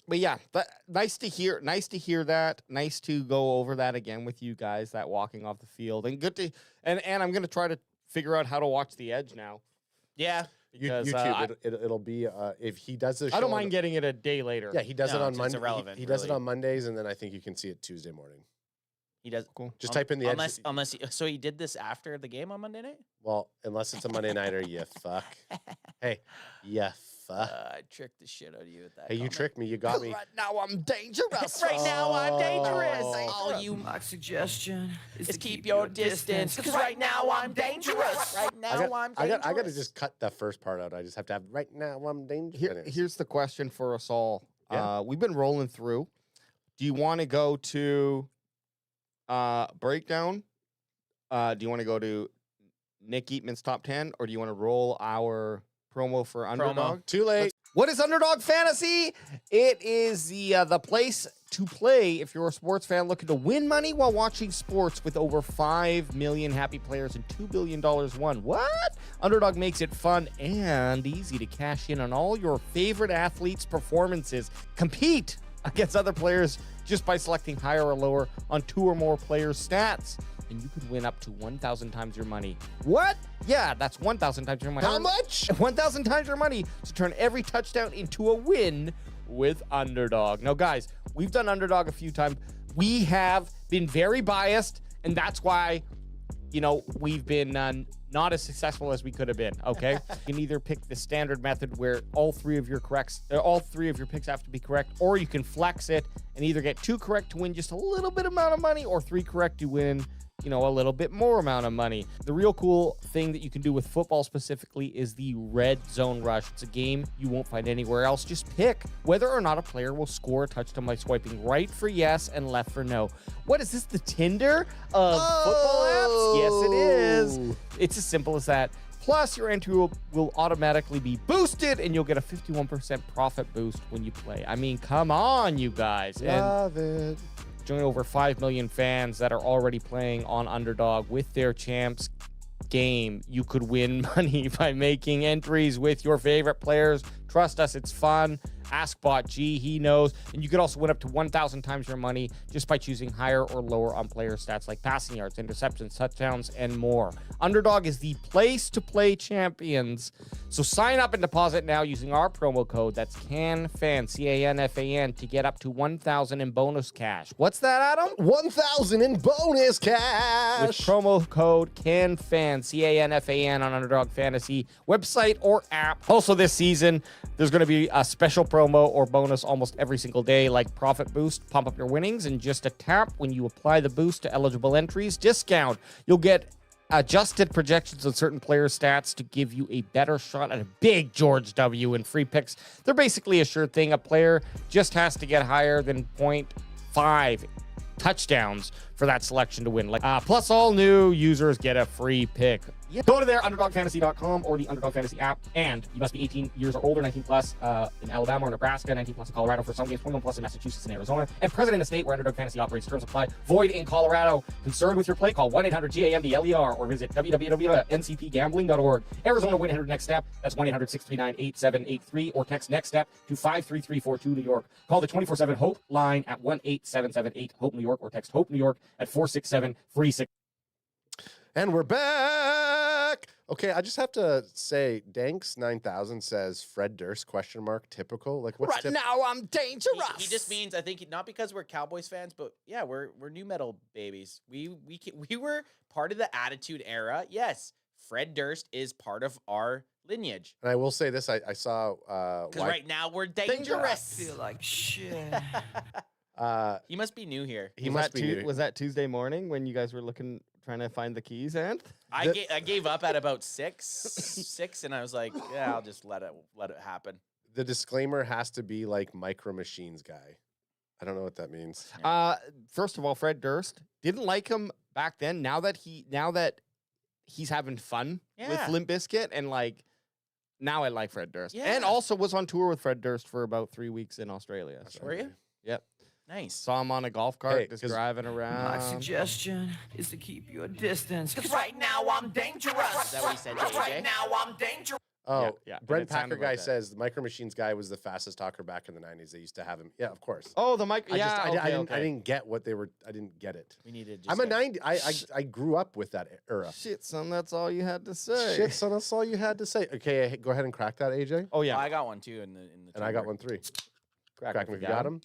But yeah, but nice to hear that. Nice to go over that again with you guys, that walking off the field. And good to and I'm gonna try to figure out how to watch The Edge now. Yeah. Because, YouTube, it'll be if he does this. I don't mind getting it a day later. Yeah, he does it on Monday. Irrelevant, he does it on Mondays, and then I think you can see it Tuesday morning. He does. Cool. Just type in The Edge. So he did this after the game on Monday night? Well, unless it's a Monday nighter, you fuck. Hey, you fuck. I tricked the shit out of you with that. Hey, you tricked me. You got me. Right now I'm dangerous. Right now I'm dangerous. All you. My suggestion is keep your distance. Because right now I'm dangerous. Right now I'm dangerous. I got to just cut the first part out. I just have to have right now I'm dangerous. Here's the question for us all. Yeah. We've been rolling through. Do you want to go to breakdown? Do you want to go to Nick Eatman's top 10, or do you want to roll our promo for Underdog? Too late. What is Underdog Fantasy? It is the place to play if you're a sports fan looking to win money while watching sports, with over 5 million happy players and $2 billion won. What? Underdog makes it fun and easy to cash in on all your favorite athletes' performances. Compete against other players just by selecting higher or lower on 2 or more players' stats, and you could win up to 1,000 times your money. What? Yeah, that's 1,000 times your money. How much? 1,000 times your money to turn every touchdown into a win with Underdog. Now, guys, we've done Underdog a few times. We have been very biased, and that's why, we've been not as successful as we could have been. Okay, you can either pick the standard method where all three of your picks have to be correct, or you can flex it and either get 2 correct to win just a little bit amount of money, or 3 correct to win a little bit more amount of money. The real cool thing that you can do with football specifically is the red zone rush. It's a game you won't find anywhere else. Just pick whether or not a player will score a touchdown by swiping right for yes and left for no. What is this, the Tinder of football apps? Yes, it is. It's as simple as that. Plus, your entry will automatically be boosted, and you'll get a 51% profit boost when you play. I mean, come on, you guys. Love it. Join over 5 million fans that are already playing on Underdog with their champs game. You could win money by making entries with your favorite players. Trust us, it's fun. Ask Bot G, he knows. And you could also win up to 1,000 times your money just by choosing higher or lower on player stats like passing yards, interceptions, touchdowns, and more. Underdog is the place to play champions. So sign up and deposit now using our promo code. That's CANFAN, C-A-N-F-A-N, to get up to 1,000 in bonus cash. What's that, Adam? 1,000 in bonus cash. With promo code CANFAN, C-A-N-F-A-N, on Underdog Fantasy website or app. Also this season, there's going to be a special promo or bonus almost every single day, like Profit Boost, pump up your winnings in just a tap when you apply the boost to eligible entries. Discount. You'll get adjusted projections of certain player stats to give you a better shot at a big George W. and free picks. They're basically a sure thing. A player just has to get higher than 0.5 touchdowns for that selection to win. Plus, all new users get a free pick. Go to their underdogfantasy.com or the Underdog Fantasy app, and you must be 18 years or older, 19 plus in Alabama or Nebraska, 19 plus in Colorado for some games, 21 plus in Massachusetts and Arizona, and present in a state where Underdog Fantasy operates. Terms apply. Void in Colorado. Concerned with your play? Call 1-800-GAMBLER or visit www.ncpgambling.org. Arizona 1-800 next step. That's 1-800-639-8783 or text next step to 53342 New York. Call the 24/7 Hope line at 1-8778 Hope New York or text Hope New York at 467-36. And we're back. Okay, I just have to say, Danks 9000 says Fred Durst ? Typical. Like what's now I'm dangerous. He just means, I think, not because we're Cowboys fans, but yeah, we're new metal babies. We were part of the Attitude Era. Yes, Fred Durst is part of our lineage. And I will say this: I saw because right now we're dangerous. I feel like shit. He must be new here. He must be new. Was that Tuesday morning when you guys were trying to find the keys, and I gave up at about six, and I was like, yeah, I'll just let it happen. The disclaimer has to be like Micro Machines guy. I don't know what that means. First of all, Fred Durst didn't like him back then. Now that he's having fun with Limp Bizkit, and now I like Fred Durst. Yeah. And also was on tour with Fred Durst for about 3 weeks in Australia. Were you? Yep. Nice. Saw him on a golf cart just driving around. My suggestion is to keep your distance. Because right now I'm dangerous. Is that what he said to AJ? Right now I'm dangerous. Oh, yeah. Brent Packer guy says the Micro Machines guy was the fastest talker back in the 90s. They used to have him. Yeah, of course. Oh, the mic. I didn't get what they were. I didn't get it. We needed. I'm a 90. I grew up with that era. Shit, son, that's all you had to say. Shit, son, that's all you had to say. Okay, go ahead and crack that, AJ. Oh yeah, I got one too in the. And I got 1-3. Crack him if you got him.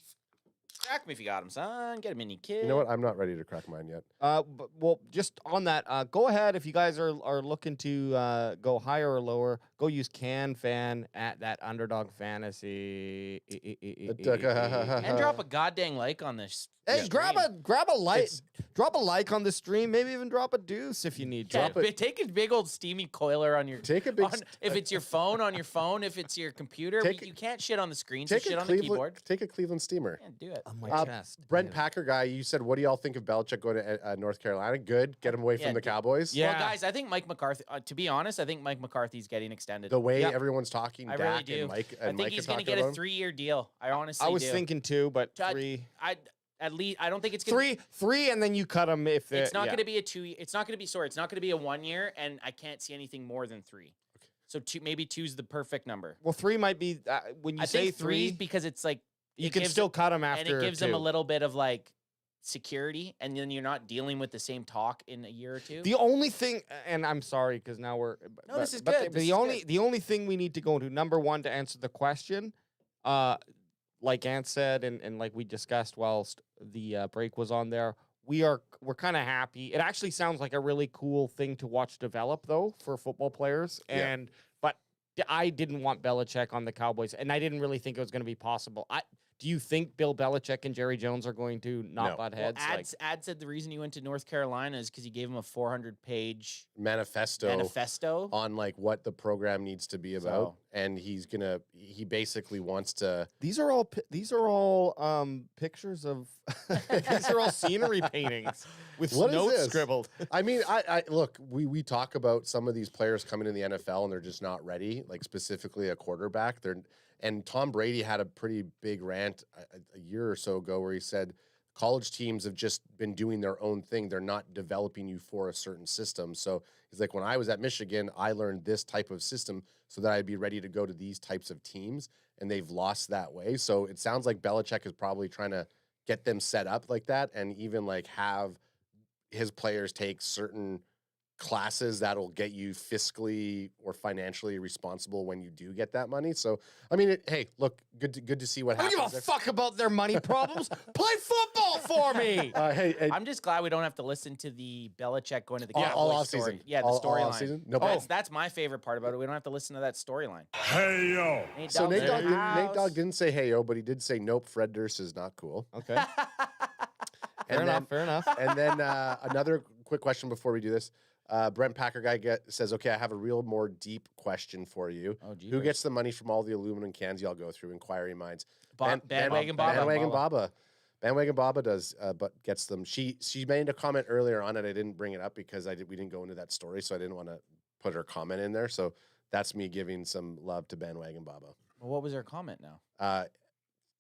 Crack me if you got him, son. Get him in, you kid. You know what? I'm not ready to crack mine yet. Well, just on that, go ahead if you guys are looking to go higher or lower. Go use CanFan at that Underdog Fantasy. And drop a goddamn like on this. Hey, stream. grab a like, drop a like on the stream. Maybe even drop a deuce if you need. Take a big old steamy coiler on your. Take a big. If it's your phone, on your phone. If it's your computer, you can't shit on the screen. So shit on the keyboard. Take a Cleveland Steamer. Yeah, do it. On my chest. Brent Packer guy, you said, what do y'all think of Belichick going to North Carolina? Good. Get him away from the Cowboys. Yeah. Well, guys, I think Mike McCarthy. To be honest, I think Mike McCarthy's getting extended. The way everyone's talking, I Dak really do. and Mike. I think he's going to get a 3-year deal. I honestly do. I was thinking 2, but 3. At least I don't think it's gonna three, and then you cut them if it's not going to be a 2. It's not going to be It's not going to be a 1 year, and I can't see anything more than 3. Okay. So maybe 2's the perfect number. Well, 3 might be when you say 3 because it's like you can still cut them after, and it gives 2. them a little bit of security, and then you're not dealing with the same talk in a year or 2. The only thing, and I'm sorry because now we're this is good. The only thing we need to go to, number 1, to answer the question, like Ant said, and like we discussed whilst the break was on there, we're kind of happy. It actually sounds like a really cool thing to watch develop, though, for football players. But I didn't want Belichick on the Cowboys, and I didn't really think it was going to be possible. Do you think Bill Belichick and Jerry Jones are going to not butt heads? Well, Ad said the reason he went to North Carolina is because he gave him a 400-page manifesto on what the program needs to be about, and he basically wants to. These are all pictures of. These are all scenery paintings with notes scribbled. I mean, I look. We talk about some of these players coming in the NFL and they're just not ready. Like specifically a quarterback. And Tom Brady had a pretty big rant a year or so ago where he said college teams have just been doing their own thing. They're not developing you for a certain system. So he's like, when I was at Michigan, I learned this type of system so that I'd be ready to go to these types of teams, and they've lost that way. So it sounds like Belichick is probably trying to get them set up like that, and even have his players take certain classes that'll get you fiscally or financially responsible when you do get that money. So, I mean, hey, look, good to see what happens. I don't give a fuck about their money problems. Play football for me. Hey, I'm just glad we don't have to listen to the Belichick going to the Cowboys all story. season. Yeah, the storyline. No, that's my favorite part about it. We don't have to listen to that storyline. Hey, yo. Nate Dogg didn't say hey, yo, but he did say nope, Fred Durst is not cool. Okay. Fair enough. And then another quick question before we do this. Brent Packer guy says, okay, I have a real more deep question for you. Who gets the money from all the aluminum cans y'all go through? Inquiry minds. Bandwagon Baba. Bandwagon Baba. Bandwagon Baba does, but gets them. She made a comment earlier on it. I didn't bring it up because we didn't go into that story, so I didn't want to put her comment in there. So that's me giving some love to Bandwagon Baba. Well, what was her comment now?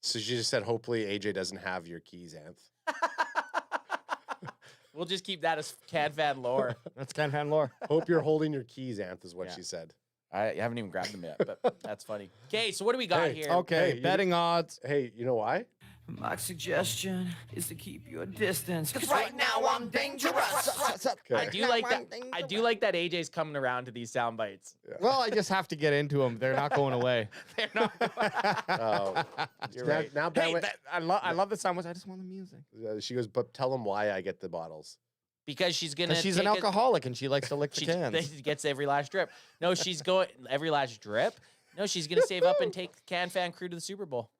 So she just said, hopefully AJ doesn't have your keys, Anth. We'll just keep that as Can Fan lore. That's Can Fan lore. Hope you're holding your keys, Anth, is what she said. I haven't even grabbed them yet, but that's funny. Okay, so what do we got here? Okay, Hey, betting odds. Hey, you know why? My suggestion is to keep your distance, because right now I'm dangerous. I do like that. I do like that AJ's coming around to these sound bites. Well, I just have to get into them. They're not going away. They're not. You're right. Now, Hey, I love the sound. I just want the music. She goes, but tell them why I get the bottles. Because she's gonna. She's an alcoholic and she likes to lick the cans. She gets every last drip. No, she's going every last drip. No, she's gonna save up and take the Can Fan crew to the Super Bowl.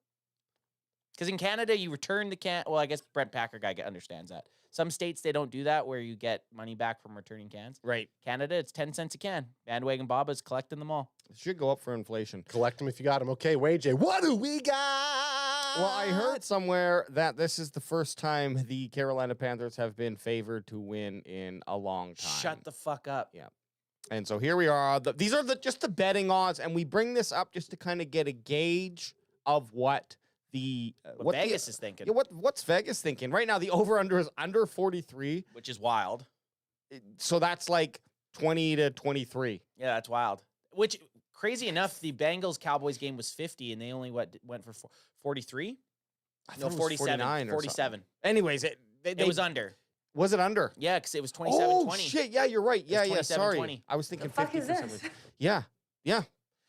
Because in Canada, you return the can. Well, I guess Brent Packer guy understands that. Some states they don't do that, where you get money back from returning cans. Right. Canada, it's 10 cents a can. Bandwagon Baba's collecting them all. It should go up for inflation. Collect them if you got them. Okay, Wayjay, what do we got? Well, I heard somewhere that this is the first time the Carolina Panthers have been favored to win in a long time. Shut the fuck up. Yeah. And so here we are. These are just the betting odds, and we bring this up just to kind of get a gauge of what what Vegas is thinking. Yeah, what's Vegas thinking? Right now, the over-under is under 43. Which is wild. So that's like 20 to 23. Yeah, that's wild. Which, crazy enough, the Bengals-Cowboys game was 50, and they only went for 43? No, 47. 47. Anyways, it was under. Was it under? Yeah, because it was 27-20. Oh, shit. Yeah, you're right. Yeah, sorry. 20. I was thinking The fuck 50 is for some this? reason. Yeah.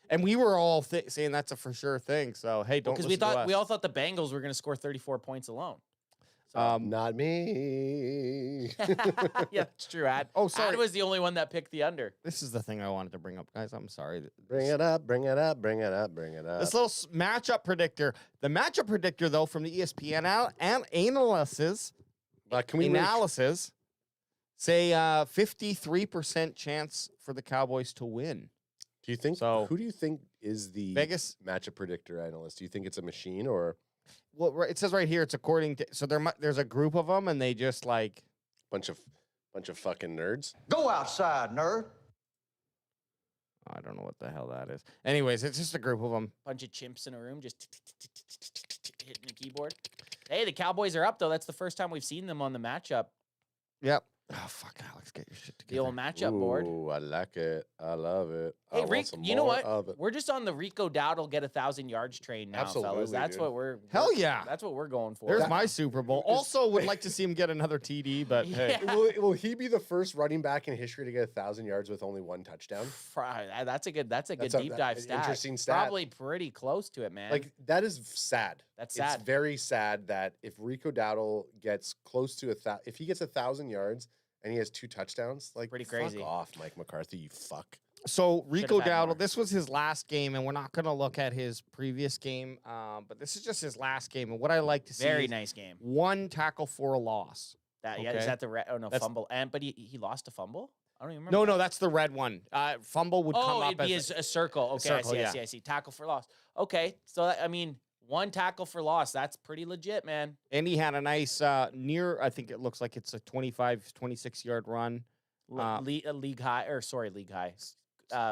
And we were all saying that's a for sure thing. So, hey, don't Because listen we all thought the Bengals were going to score 34 points alone. Not me. Yeah, it's true, Ad. Oh, sorry. Ad was the only one that picked the under. This is the thing I wanted to bring up, guys. I'm sorry. Bring it up. This little matchup predictor. The matchup predictor, though, from the ESPN analysis, say 53% chance for the Cowboys to win. Do you think? So, who do you think is the Vegas matchup predictor analyst? Do you think it's a machine or? Well, it says right here it's according to. So there's a group of them, and they just like bunch of fucking nerds. Go outside, nerd. I don't know what the hell that is. Anyways, it's just a group of them. Bunch of chimps in a room just hitting the keyboard. Hey, the Cowboys are up though. That's the first time we've seen them on the matchup. Yep. Oh, fuck, Alex, get your shit together. The old matchup board. Ooh, I like it. I love it. Hey, you know what? We're just on the Rico Dowdle get 1,000 yards train now, fellas. That's what we're. Hell yeah. That's what we're going for. There's my Super Bowl. Also, would like to see him get another TD, but hey. Will he be the first running back in history to get 1,000 yards with only one touchdown? That's a good deep dive stat. Interesting stat. Probably pretty close to it, man. Like, that is sad. That's sad. It's very sad that if Rico Dowdle gets close to if he gets 1,000 yards and he has 2 touchdowns, like, pretty crazy. Fuck off, Mike McCarthy, you fuck. So Rico Dowdle, this was his last game, and we're not going to look at his previous game, but this is just his last game. And what I like to see Very is nice game. 1 tackle for a loss. Yeah, is that the fumble? But he lost a fumble? I don't even remember. No, that's the red one. Fumble would come up it'd be a circle. Okay, I see. Tackle for loss. Okay, so I mean, 1 tackle for loss. That's pretty legit, man. And he had a nice I think it looks like it's a 25, 26-yard run. League high.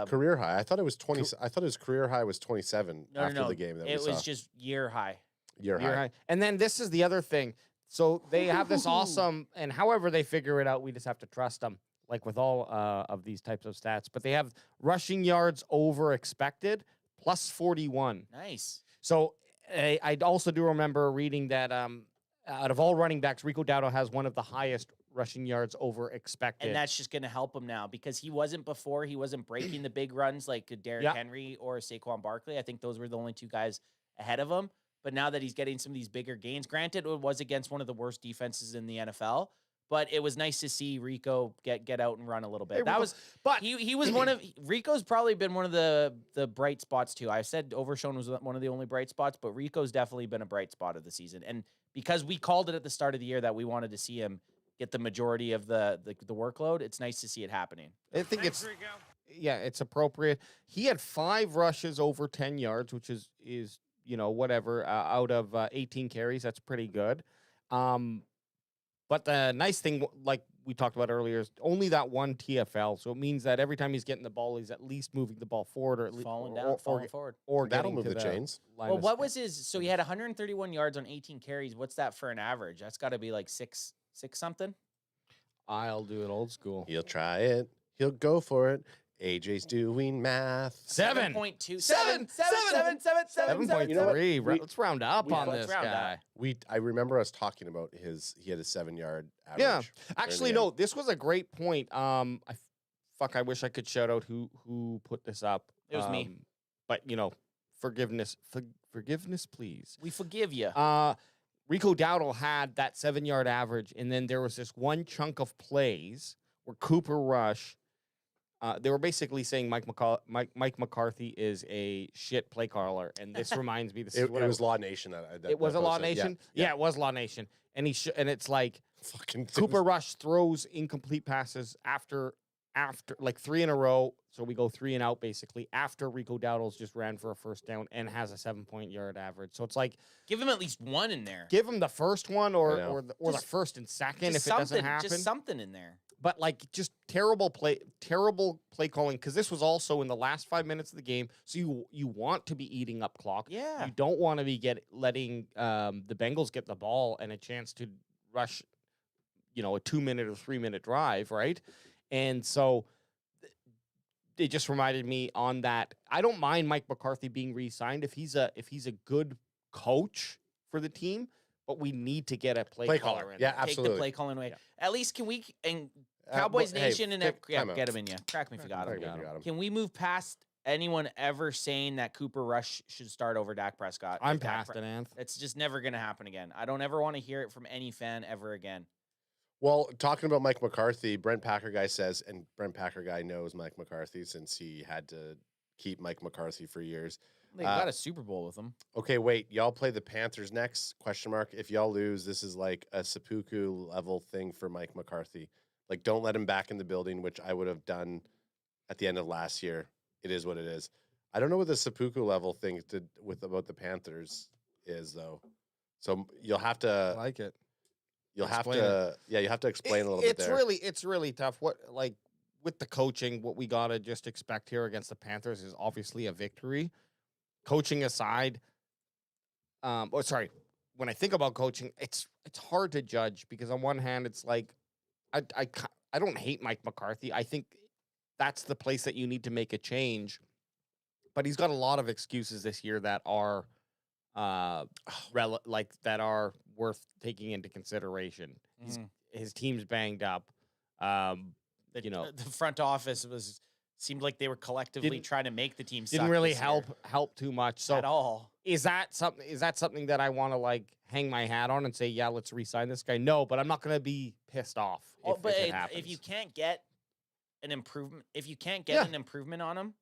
Career high. I thought it was 20. I thought his career high was 27 after the game that we saw. It was just year high. Year high. And then this is the other thing. So they have this awesome, and however they figure it out, we just have to trust them, like with all of these types of stats. But they have rushing yards over expected, plus 41. Nice. So I also do remember reading that out of all running backs, Rico Dowdle has one of the highest rushing yards over expected. And that's just going to help him now because he wasn't before. He wasn't breaking the big runs like Derrick Henry or Saquon Barkley. I think those were the only 2 guys ahead of him. But now that he's getting some of these bigger gains, granted, it was against one of the worst defenses in the NFL. But it was nice to see Rico get out and run a little bit. He was one of Rico's probably been one of the bright spots too. I said Overshown was one of the only bright spots, but Rico's definitely been a bright spot of the season. And because we called it at the start of the year that we wanted to see him get the majority of the workload, it's nice to see it happening. I think it's appropriate. He had 5 rushes over 10 yards, which is whatever out of 18 carries. That's pretty good. But the nice thing, like we talked about earlier, is only that one TFL. So it means that every time he's getting the ball, he's at least moving the ball forward, or at least falling down, falling forward, or That'll getting move to the chains. line Well, of what scrimmage. was his? So he had 131 yards on 18 carries. What's that for an average? That's got to be like six something. I'll do it old school. He'll try it. He'll go for it. AJ's doing math. 7.2. 7.3. Let's round up on let's this round guy. up. I remember us talking about he had a 7-yard average. Yeah, during actually, the no. end. This was a great point. I wish I could shout out who put this up. It was me. But forgiveness, please. We forgive you. Rico Dowdle had that 7-yard average, and then there was this one chunk of plays where Cooper Rush. They were basically saying Mike McCarthy is a shit play caller, and this reminds me. It was Law Nation. It was a Law posted. Nation. Yeah. Yeah, it was Law Nation, and and it's like Fucking Cooper Rush throws incomplete passes after like 3 in a row. So we go 3 and out basically after Rico Dowdle's just ran for a first down and has a 7-point-yard average. So it's like Give him at least one in there. give him the first one or the Just- first and second if Just it doesn't happen. Just something in there. But like just terrible play calling because this was also in the last 5 minutes of the game. So you want to be eating up clock. Yeah. You don't want to be letting the Bengals get the ball and a chance to rush, a 2-minute or 3-minute drive, right? And so it just reminded me on that. I don't mind Mike McCarthy being re-signed if he's a good coach for the team. But we need to get a play caller in. Yeah, there. absolutely. Take the play calling away. At least can we and Cowboys hey, Nation and time out. get him in you. Crack me if you got him. Got him. Can we move past anyone ever saying that Cooper Rush should start over Dak Prescott? I'm Dak past it, Anth. It's just never going to happen again. I don't ever want to hear it from any fan ever again. Well, talking about Mike McCarthy, Brent Packer guy says, and Brent Packer guy knows Mike McCarthy since he had to keep Mike McCarthy for years. They got a Super Bowl with him. Okay, wait. Y'all play the Panthers next? Question mark. If y'all lose, this is like a seppuku level thing for Mike McCarthy. Like, don't let him back in the building, which I would have done at the end of last year. It is what it is. I don't know what the seppuku level thing about the Panthers is though. So you'll have to like it. You'll Explain have to you have to explain a little bit there. It's really tough. What like with the coaching, what we gotta just expect here against the Panthers is obviously a victory. Coaching aside, when I think about coaching, it's hard to judge because on one hand, it's like I don't hate Mike McCarthy. I think that's the place that you need to make a change, but he's got a lot of excuses this year that are that are worth taking into consideration. His team's banged up. The front office seemed like they were collectively trying to make the team suck didn't really this year. help too much. So At all. Is that something that I want to like hang my hat on and say, yeah, let's re-sign this guy? No, but I'm not going to be pissed off if it happens. If you can't get an improvement, an improvement on him,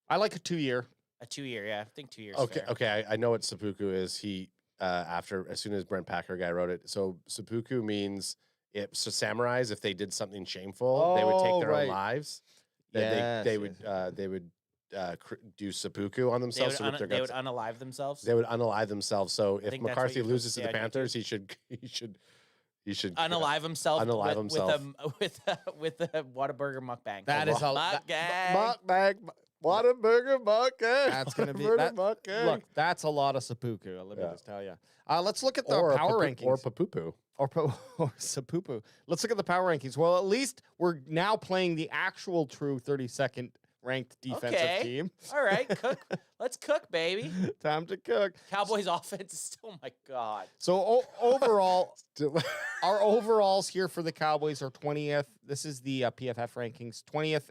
I like a 2-year. A 2-year, yeah, I think 2 years. Okay, fair. okay. I know what seppuku is. He as soon as Brent Packer guy wrote it. So seppuku means samurais, if they did something shameful, they would take their own lives. They would do seppuku on themselves. They would unalive themselves. They would unalive themselves. So if think that's McCarthy what loses to the yeah, I do Panthers, he should unalive himself. Unalive himself with a Whataburger mukbang. That is a mukbang. Whataburger mukbang. That's gonna be mukbang. Look, that's a lot of seppuku. Let me just tell you. Let's look at the power rankings. Or papupu. Or seppuku. Let's look at the power rankings. Well, at least we're now playing the actual true 32nd ranked defensive team. All right, cook. Let's cook, baby. Time to cook. Cowboys offense is still, my God. So overall, our overalls here for the Cowboys are 20th. This is the PFF rankings. 20th.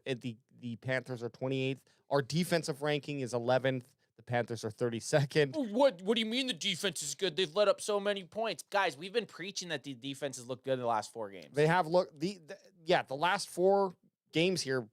The Panthers are 28th. Our defensive ranking is 11th. The Panthers are 32nd. What do you mean the defense is good? They've let up so many points. Guys, we've been preaching that the defenses look good in the last 4 games. They have looked the last 4 games here,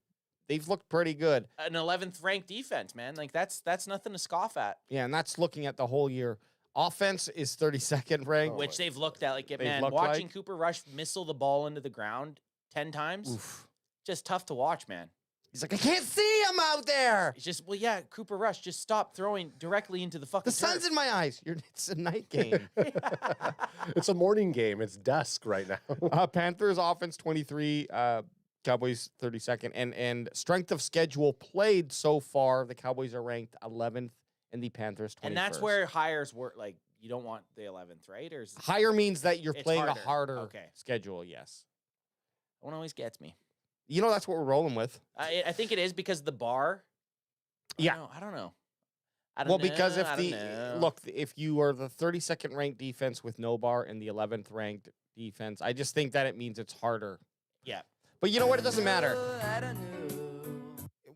they've looked pretty good. An 11th ranked defense, man. Like that's nothing to scoff at. Yeah, and that's looking at the whole year. Offense is 32nd ranked. Which they've looked at like They've looked watching like. Cooper Rush missile the ball into the ground 10 times. Oof. Just tough to watch, man. He's like, I can't see him out there. It's just, well, yeah, Cooper Rush, just stop throwing directly into the fucking The sun's turf. in my eyes. It's a night game. It's a morning game. It's dusk right now. Panthers offense 23, Cowboys 32nd, and strength of schedule played so far. The Cowboys are ranked 11th, and the Panthers 21st. And that's where hires work. Like, you don't want the 11th, right? Or is higher means that you're it's playing harder. a harder Okay. schedule. Yes. One always gets me. You know, that's what we're rolling with. I think it is because the bar. Yeah. I don't know. Well, because if you are the 32nd ranked defense with no bar and the 11th ranked defense, I just think that it means it's harder. Yeah. But you know what? It doesn't matter.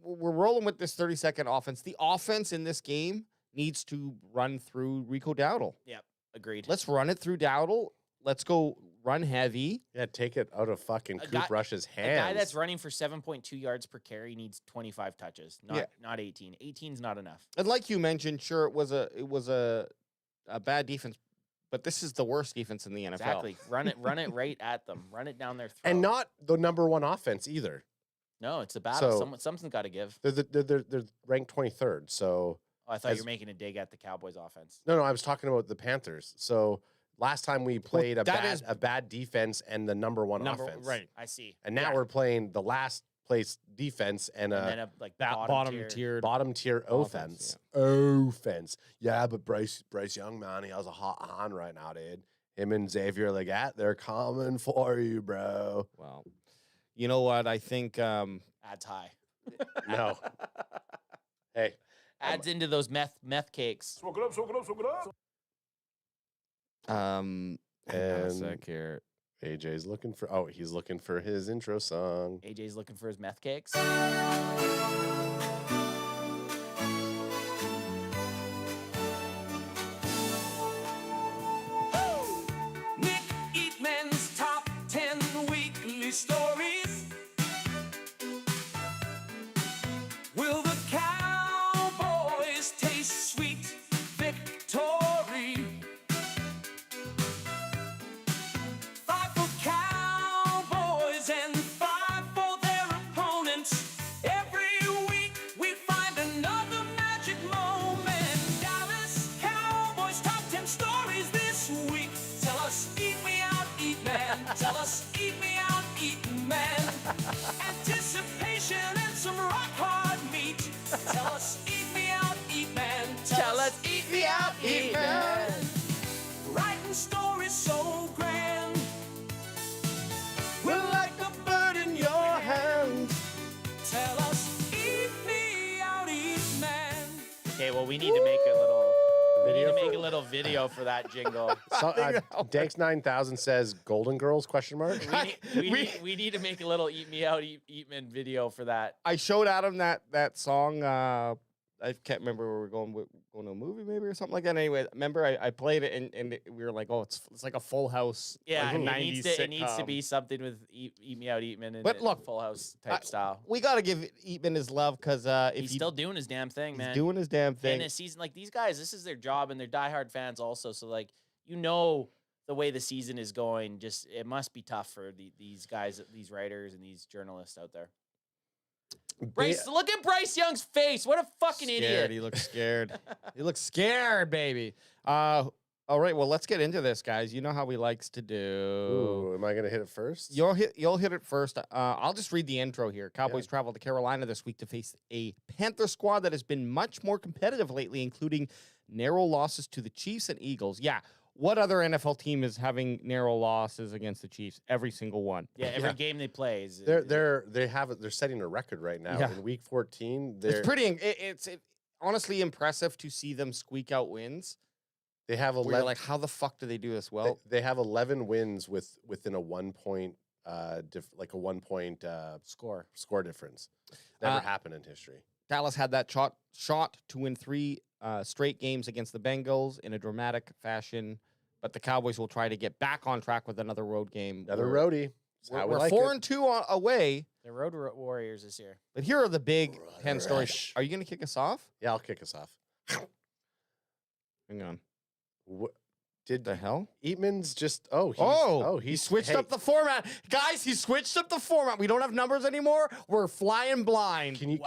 We're rolling with this 32nd offense. The offense in this game needs to run through Rico Dowdle. Yep. Agreed. Let's run it through Dowdle. Let's go run heavy. Yeah, take it out of fucking Coop Rush's hands. A guy that's running for 7.2 yards per carry needs 25 touches, not 18. 18's not enough. And like you mentioned, sure, it was a bad defense, but this is the worst defense in the NFL. Exactly. Run it right at them. Run it down their throat. And not the number one offense either. No, it's a battle. So- Something's got to give. They're ranked 23rd. So Oh, I thought you were making a dig at the Cowboys offense. no, I was talking about the Panthers. So last time we played a that bad defense and the number one offense. Right. I see. And now we're playing the last place defense and And then a bottom tier. bottom tier offense. Offense. Yeah, but Bryce Young, man, he has a hot hand right now, dude. Him and Xavier Leggett, they're coming for you, bro. Well, you know what? I think Adds high. No. Hey. Adds into those meth cakes. Smoke it up, smoke it up, smoke it up. hang on a And sec here. AJ's looking for he's looking for his intro song. AJ's looking for his meth cakes. Nick Eatman's top 10 weekly stories. Will the Cowboys taste sweet victory? 5 for Cowboys and 5 for their opponents. Every week we find another magic moment. Dallas Cowboys top 10 stories this week. Tell us, eat me out, eat man. Tell us, eat me out, eat man. Anticipation and some rock hard meat. Tell us, eat me out, eat man. Tell us, eat me out, eat man. Writing stories so grand. We're like a bird in your hand. Tell us, eat me out, eat man. Okay, well, we need to make a little video for that jingle. So, Danks 9000 says Golden Girls question mark. We need to make a little eat me out, eat man video for that. I showed Adam that song. I can't remember where we're going to a movie maybe or something like that. Anyway, remember I played it and we were like, oh, it's like a Full House. Yeah, like it 90s needs to sitcom. be something with eat me out, eat man, and But look, Full House type style. We got to give Eatman his love because if He's still doing his damn thing, man. he's doing his damn thing. And a season like these guys, this is their job, and they're diehard fans also. So like, you know, the way the season is going, just it must be tough for these guys, these writers, and these journalists out there. Bryce, look at Bryce Young's face. What a fucking idiot. He looks scared. He looks scared, baby. All right, well, let's get into this, guys. You know how he likes to do. Ooh, am I gonna hit it first? You'll hit it first. I'll just read the intro here. Cowboys travel to Carolina this week to face a Panther squad that has been much more competitive lately, including narrow losses to the Chiefs and Eagles. Yeah. What other NFL team is having narrow losses against the Chiefs? Every single one. Yeah, every game they play is They're setting a record right now. Yeah. In week 14. It's pretty. It's honestly impressive to see them squeak out wins. They have Where 11. you're like, how the fuck do they do this? Well, they have 11 wins within a 1 point, like a 1 point score difference. Never happened in history. Dallas had that shot to win 3 straight games against the Bengals in a dramatic fashion, but the Cowboys will try to get back on track with another road game. Another roadie. We're 4-2 away. They're road warriors this year. But here are the big 10 stories. Are you going to kick us off? Yeah, I'll kick us off. Hang on. Did the hell? Eatman's just he switched up the format. Guys, he switched up the format. We don't have numbers anymore. We're flying blind. Can you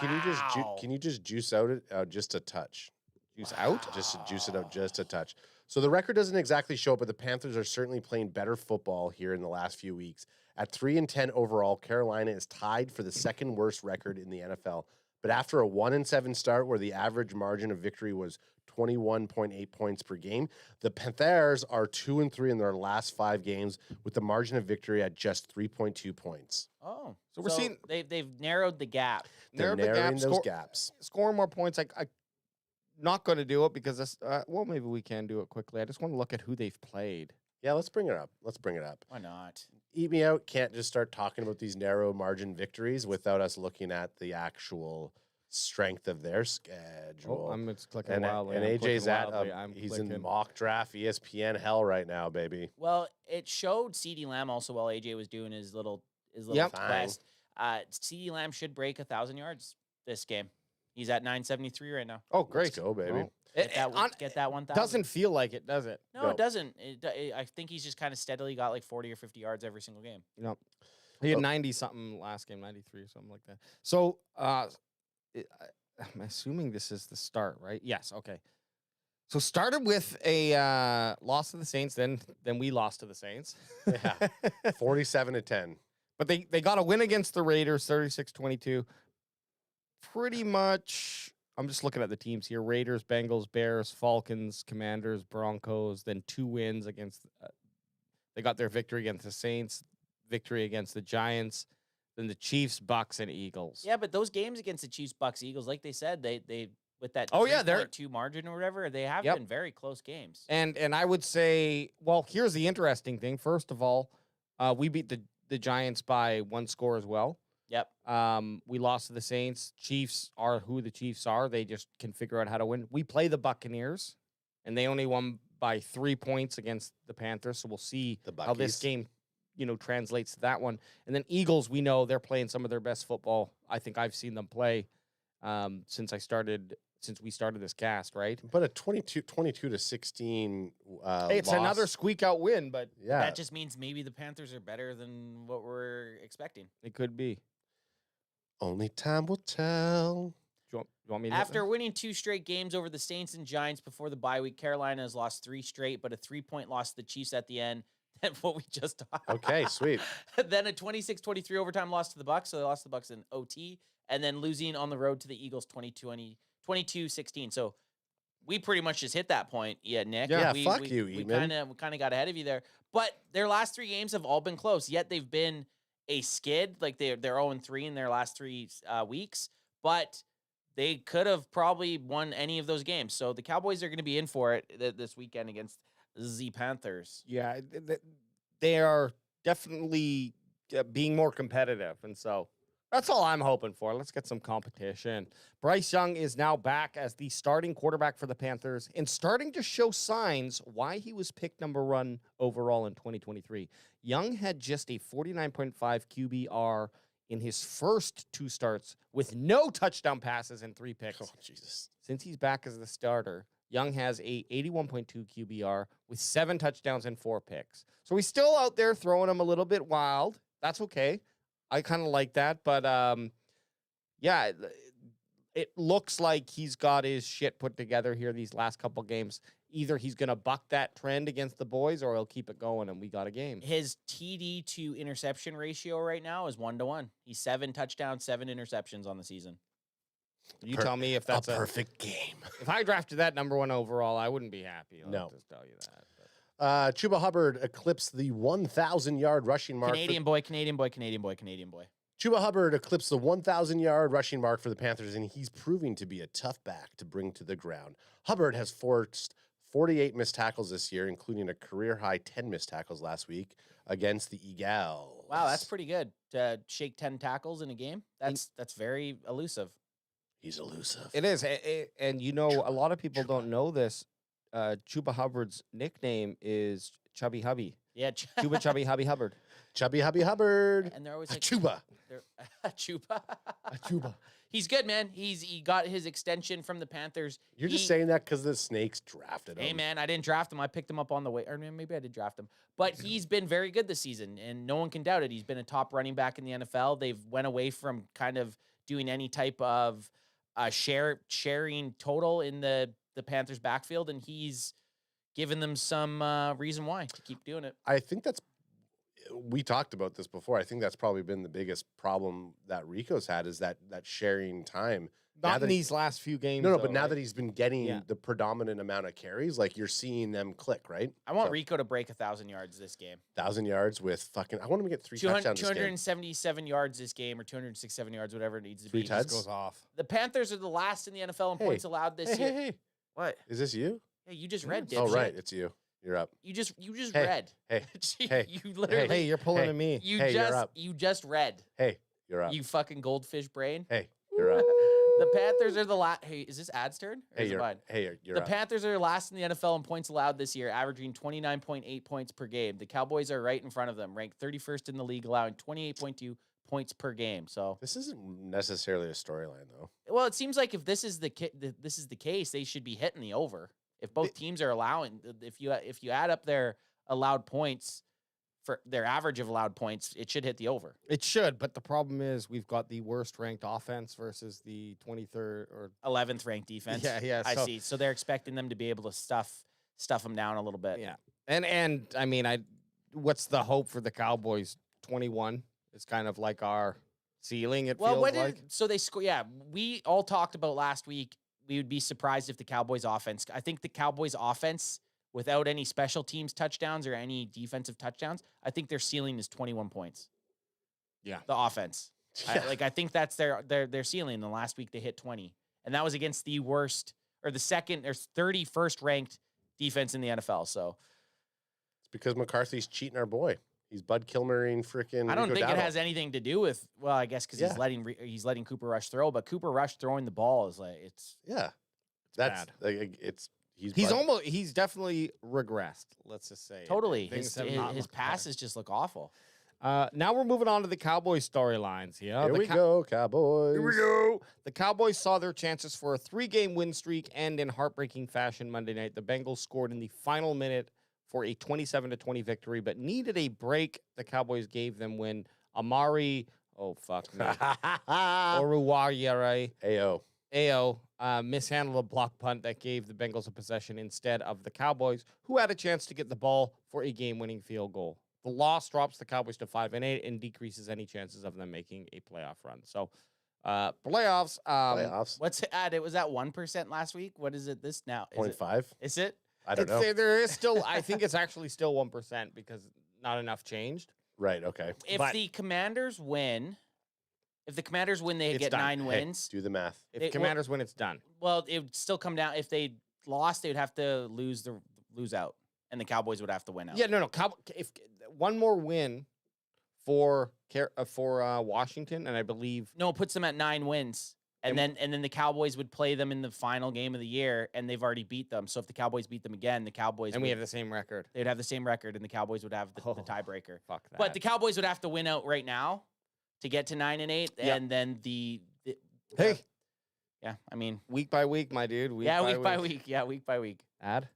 just juice out it just a touch? Juice out? Just to juice it out just a touch. So the record doesn't exactly show it, but the Panthers are certainly playing better football here in the last few weeks. At 3-10 overall, Carolina is tied for the second worst record in the NFL. But after a 1-7 start where the average margin of victory was 21.8 points per game, the Panthers are 2-3 in their last 5 games with the margin of victory at just 3.2 points. Oh, so we're seeing they've narrowed the gap. They're narrowing those gaps, scoring more points. I'm not going to do it because this. Well, maybe we can do it quickly. I just want to look at who they've played. Yeah, let's bring it up. Why not? Eat Me Out can't just start talking about these narrow margin victories without us looking at the actual strength of their schedule. I'm just clicking wildly. And AJ's he's clicking. in mock draft ESPN hell right now, baby. Well, it showed CeeDee Lamb also while AJ was doing his little quest. CeeDee Lamb should break 1,000 yards this game. He's at 973 right now. Oh, great. Let's go, baby. Well, Get that 1,000. Doesn't feel like it, does it? No, it doesn't. I think he's just kind of steadily got like 40 or 50 yards every single game. Yep. He had 90-something last game, 93 or something like that. So I'm assuming this is the start, right? Yes, okay. So started with a loss to the Saints, then we lost to the Saints. Yeah, 47-10. But they got a win against the Raiders, 36-22. Pretty much, I'm just looking at the teams here. Raiders, Bengals, Bears, Falcons, Commanders, Broncos, then 2 wins against they got their victory against the Saints, victory against the Giants, then the Chiefs, Bucks, and Eagles. Yeah, but those games against the Chiefs, Bucks, Eagles, like they said, they with that they're 2 margin or whatever, they have been very close games. And I would say, well, here's the interesting thing. First of all, we beat the Giants by 1 score as well. Yep. We lost to the Saints. Chiefs are who the Chiefs are. They just can figure out how to win. We play the Buccaneers, and they only won by 3 points against the Panthers. So we'll see how this game, translates to that one. And then Eagles, we know they're playing some of their best football. I think I've seen them play since we started this cast, right? But a 22-16 it's loss. another squeak out win, but yeah, that just means maybe the Panthers are better than what we're expecting. It could be. Only time will tell. You want me to After winning 2 straight games over the Saints and Giants before the bye week, Carolina has lost 3 straight, but a 3-point loss to the Chiefs at the end. That's what we just talked. Okay, sweet. Then a 26-23 overtime loss to the Bucks, so they lost the Bucks in OT, and then losing on the road to the Eagles 22-16. So we pretty much just hit that point. Yeah, Nick. Yeah, we kind of got ahead of you there. But their last 3 games have all been close. Yet they've been a skid. Like they're 0-3 in their last 3 weeks. But they could have probably won any of those games. So the Cowboys are going to be in for it this weekend against the Panthers. Yeah, they are definitely being more competitive. And so that's all I'm hoping for. Let's get some competition. Bryce Young is now back as the starting quarterback for the Panthers and starting to show signs why he was picked number 1 overall in 2023. Young had just a 49.5 QBR in his first 2 starts with no touchdown passes and 3 picks. Oh, Jesus. Since he's back as the starter, Young has a 81.2 QBR with 7 touchdowns and 4 picks. So he's still out there throwing them a little bit wild. That's okay. I kind of like that, but yeah, it looks like he's got his shit put together here these last couple games. Either he's going to buck that trend against the boys or he'll keep it going, and we got a game. His TD to interception ratio right now is 1-1. He's 7 touchdowns, 7 interceptions on the season. You tell me if that's a perfect game. If I drafted that number 1 overall, I wouldn't be happy. I'll just tell you that. Chuba Hubbard eclipsed the 1,000-yard rushing mark. Canadian boy. Chuba Hubbard eclipsed the 1,000-yard rushing mark for the Panthers, and he's proving to be a tough back to bring to the ground. Hubbard has forced 48 missed tackles this year, including a career-high 10 missed tackles last week against the Eagles. Wow, that's pretty good to shake 10 tackles in a game. That's very elusive. He's elusive. It is, and a lot of people don't know this. Chuba Hubbard's nickname is Chubby Hubby. Yeah, Chuba Chubby Hubby Hubbard. Chubby Hubby Hubbard. And they're always A like Chuba. A Chuba. A Chuba. He's good, man. He got his extension from the Panthers. You're just saying that because the Snakes drafted him. Hey, man, I didn't draft him. I picked him up on the way. Or maybe I did draft him. But he's been very good this season, and no one can doubt it. He's been a top running back in the NFL. They've went away from kind of doing any type of sharing total in the Panthers backfield, and he's given them some reason why to keep doing it. I think we talked about this before. I think that's probably been the biggest problem that Rico's had is that sharing time. Not in these last few games. No, but now that he's been getting the predominant amount of carries, like you're seeing them click, right? I want Rico to break 1,000 yards this game. 1,000 yards with fucking. I want him to get 3 touchdowns. 277 yards this game, or 267 yards, whatever it needs to be. 3 touchdowns goes off. The Panthers are the last in the NFL in points allowed this year. Hey. What? Is this you? Hey, you just read. Oh, dipshit. right, it's you. You're up. You just read. Hey, you literally. Hey, you're pulling at me. You you're just up. you just read. Hey, you're up. You fucking goldfish brain. Hey, you're up. The Panthers are the last. Hey, is this Ad's turn? Or Hey, is it mine? You're The up. Panthers are last in the NFL in points allowed this year, averaging 29.8 points per game. The Cowboys are right in front of them, ranked 31st in the league, allowing 28.2 points per game. So This isn't necessarily a storyline, though. well, it seems like if this is the case, they should be hitting the over. If both teams are allowing, if you add up their allowed points for their average of allowed points, it should hit the over. It should, but the problem is we've got the worst ranked offense versus the 23rd or 11th ranked defense. Yeah. I see. So they're expecting them to be able to stuff them down a little bit. Yeah, and I mean, what's the hope for the Cowboys? 21 is kind of like our ceiling. It feels like. So they score. Yeah, we all talked about last week. We would be surprised if the Cowboys offense. I think the Cowboys offense, without any special teams touchdowns or any defensive touchdowns, I think their ceiling is 21 points. Yeah, the offense. Yeah. I think that's their ceiling. The last week they hit 20, and that was against the worst or the second or 31st ranked defense in the NFL. So It's because McCarthy's cheating our boy. He's Bud Kilmer-ing freaking. I don't Rico think it Dowdle. has anything to do with. Well, I guess because he's letting Cooper Rush throw, but Cooper Rush throwing the ball is like it's That's bad. like he's He's he's definitely regressed. Let's just say totally Things his have not his looked passes just look awful. Now we're moving on to the Cowboys storylines. Yeah, Here we go, Cowboys. Here we go. The Cowboys saw their chances for a 3-game win streak end in heartbreaking fashion Monday night. The Bengals scored in the final minute for a 27-20 victory, but needed a break. The Cowboys gave them when Amari, Oruwariere, Ao mishandled a block punt that gave the Bengals a possession instead of the Cowboys, who had a chance to get the ball for a game-winning field goal. The loss drops the Cowboys to 5-8 and decreases any chances of them making a playoff run. So, playoffs. What's it at? It was at 1% last week. What is it this now? 0.5. Is it? I don't know. There is still. I think it's actually still 1% because not enough changed. Right. Okay. If the Commanders win, they It's get done. 9 Hey, wins. Do the math. If Commanders win, it's done. Well, it would still come down. If they lost, they would have to lose out, and the Cowboys would have to win out. Yeah, no. If one more win for Washington, and I believe No, it puts them at 9 wins. And then the Cowboys would play them in the final game of the year, and they've already beat them. So if the Cowboys beat them again, the Cowboys we have the same record. They'd have the same record, and the Cowboys would have the tiebreaker. Fuck that. But the Cowboys would have to win out right now to get to 9-8, Yeah. and then the yeah, I mean week by week, my dude. week by week. Yeah, week by week. Ad.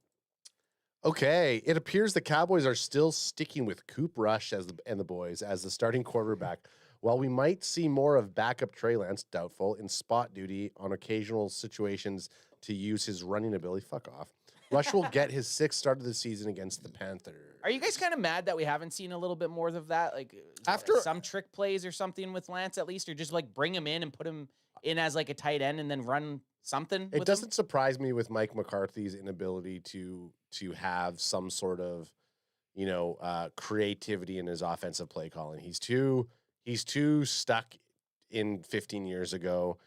Okay, it appears the Cowboys are still sticking with Coop Rush and the boys as the starting quarterback. While we might see more of backup Trey Lance, doubtful, in spot duty on occasional situations to use his running ability, fuck off. Rush will get his 6th start of the season against the Panthers. Are you guys kind of mad that we haven't seen a little bit more of that? Like After some trick plays or something with Lance at least, or just like bring him in and put him in as like a tight end and then run something. It doesn't surprise me with Mike McCarthy's inability to have some sort of, creativity in his offensive play calling. He's too stuck in 15 years ago.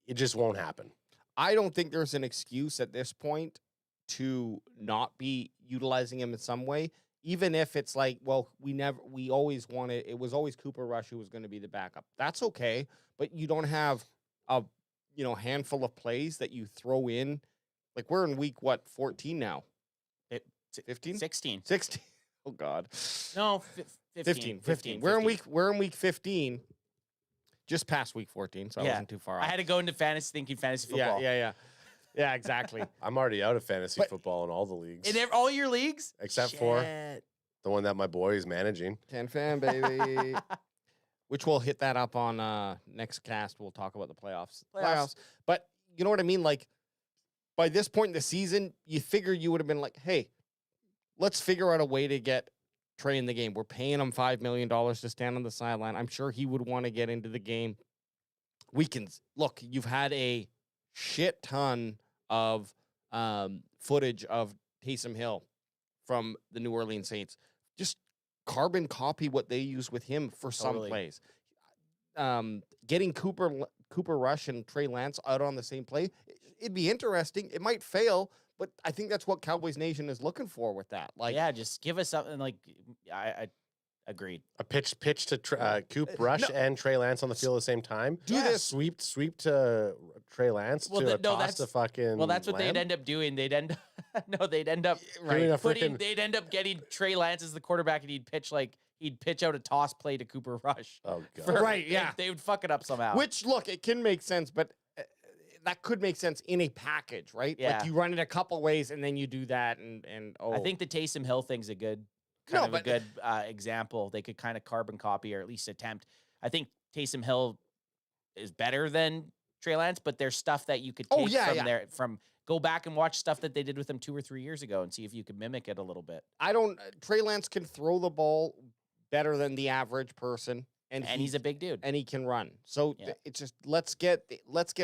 It just won't happen. I don't think there's an excuse at this point to not be utilizing him in some way, even if it's like, well, we always wanted, it was always Cooper Rush who was going to be the backup. That's okay, but you don't have a handful of plays that you throw in. Like we're in week 14 now? 15? 16. Oh God. No, 15. We're in week 15. Just past week 14, so I wasn't too far off. I had to go into fantasy thinking fantasy football. Yeah, exactly. I'm already out of fantasy football in all the leagues. In all your leagues? Except for the one that my boy is managing. 10 fan, baby. Which we'll hit that up on next cast. We'll talk about the playoffs. But you know what I mean? Like, by this point in the season, you figure you would have been like, hey, let's figure out a way to get Trey in the game. We're paying him $5 million to stand on the sideline. I'm sure he would want to get into the game. Look, you've had a shit ton of footage of Taysom Hill from the New Orleans Saints. Just carbon copy what they use with him for some plays. Getting Cooper Rush and Trey Lance out on the same play, it'd be interesting. It might fail, but I think that's what Cowboys Nation is looking for with that. Like, yeah, just give us something. Like, I agreed. A pitch to Coop Rush and Trey Lance on the field at the same time. Do this sweep to Trey Lance to a toss to fucking. Well, that's what Lamb? they'd end up doing. They'd end up They'd end up getting Trey Lance as the quarterback, and he'd pitch out a toss play to Cooper Rush. Oh God! They would fuck it up somehow. Which, look, it can make sense, but that could make sense in a package, right? Yeah. Like you run it a couple ways, and then you do that, and I think the Taysom Hill thing's a good example. They could kind of carbon copy or at least attempt. I think Taysom Hill is better than Trey Lance, but there's stuff that you could take from go back and watch stuff that they did with him 2 or 3 years ago and see if you could mimic it a little bit. Trey Lance can throw the ball better than the average person. And he's a big dude. And he can run. So it's just let's get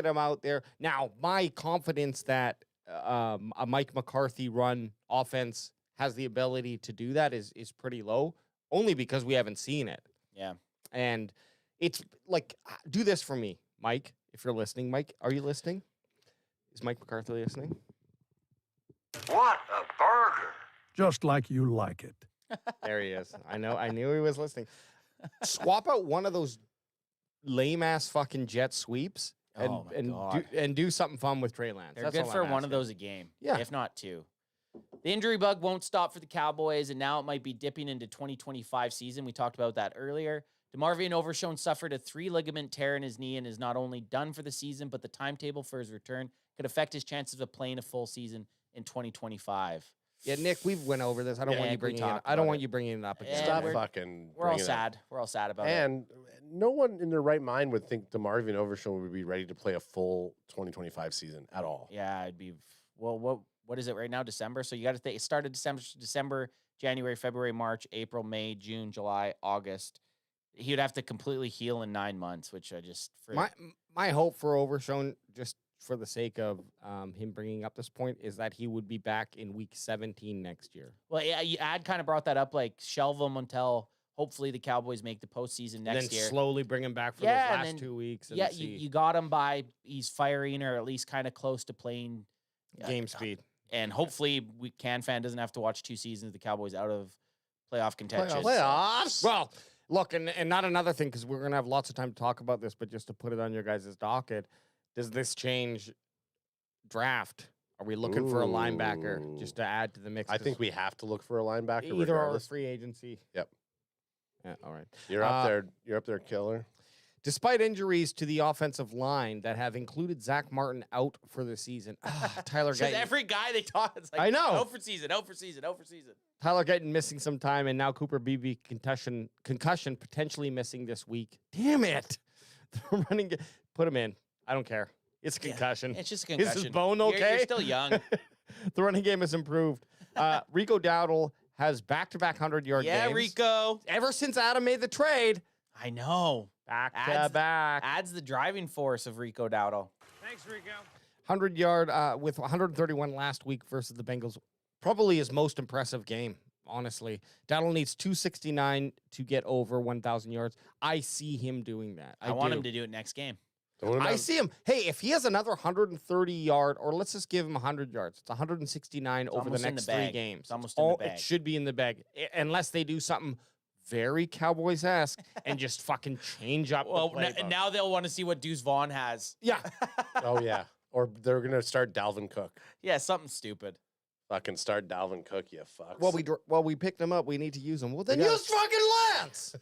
him out there. Now, my confidence that a Mike McCarthy run offense has the ability to do that is pretty low, only because we haven't seen it. Yeah. And it's like, do this for me, Mike, if you're listening. Mike, are you listening? Is Mike McCarthy listening? What a burger. Just like you like it. There he is. I knew he was listening. Swap out one of those lame ass fucking jet sweeps and do something fun with Trey Lance. They're good for one of those a game, if not two. The injury bug won't stop for the Cowboys, and now it might be dipping into 2025 season. We talked about that earlier. DeMarvion Overshown suffered a 3-ligament tear in his knee and is not only done for the season, but the timetable for his return could affect his chances of playing a full season in 2025 Yeah, Nick, we've went over this. I don't want you bringing it. I don't want you bringing it up again. Stop fucking. We're all sad. We're all sad about it. And no one in their right mind would think DeMarvion Overshown would be ready to play a full 2025 season at all. Yeah, it'd be. Well, what is it right now? December. So you got to think. It started December, January, February, March, April, May, June, July, August. He would have to completely heal in 9 months, which I just. My hope for Overshown, just for the sake of him bringing up this point, is that he would be back in week 17 next year. Well, yeah, Ad kind of brought that up, like shelve him until hopefully the Cowboys make the postseason next year. Then slowly bring him back for those last 2 weeks. And you got him by he's firing or at least kind of close to playing game speed. And hopefully CanFan doesn't have to watch 2 seasons of the Cowboys out of playoff contention. Playoffs. Well, look, and not another thing, because we're going to have lots of time to talk about this, but just to put it on your guys' docket, does this change draft? Are we looking for a linebacker just to add to the mix? I think we have to look for a linebacker. Either regardless. or free agency. Yep. Yeah, all right. You're up there. You're up there, killer. Despite injuries to the offensive line that have included Zach Martin out for the season, Tyler Guyton. Every guy they talk, it's like, I know. Out for season. Tyler Guyton missing some time, and now Cooper Beebe concussion potentially missing this week. Damn it! Put him in. I don't care. It's a concussion. It's just a concussion. Is his bone okay? You're still young. The running game has improved. Rico Dowdle has back-to-back 100-yard games. Yeah, Rico. Ever since Adam made the trade. I know. Back-to-back. Adds the driving force of Rico Dowdle. Thanks, Rico. 100-yard with 131 last week versus the Bengals. Probably his most impressive game, honestly. Dowdle needs 269 to get over 1,000 yards. I see him doing that. I want him to do it next game. I see him. Hey, if he has another 130-yard, or let's just give him 100 yards. It's 169 over the next 3 games. It's almost in the bag. It should be in the bag, unless they do something very Cowboys-esque and just fucking change up the playbook. Now they'll want to see what Deuce Vaughn has. Yeah. Oh, yeah. Or they're going to start Dalvin Cook. Yeah, something stupid. Fucking start Dalvin Cook, you fucks. Well, we picked him up. We need to use him. Well, then Yeah. use fucking Lance.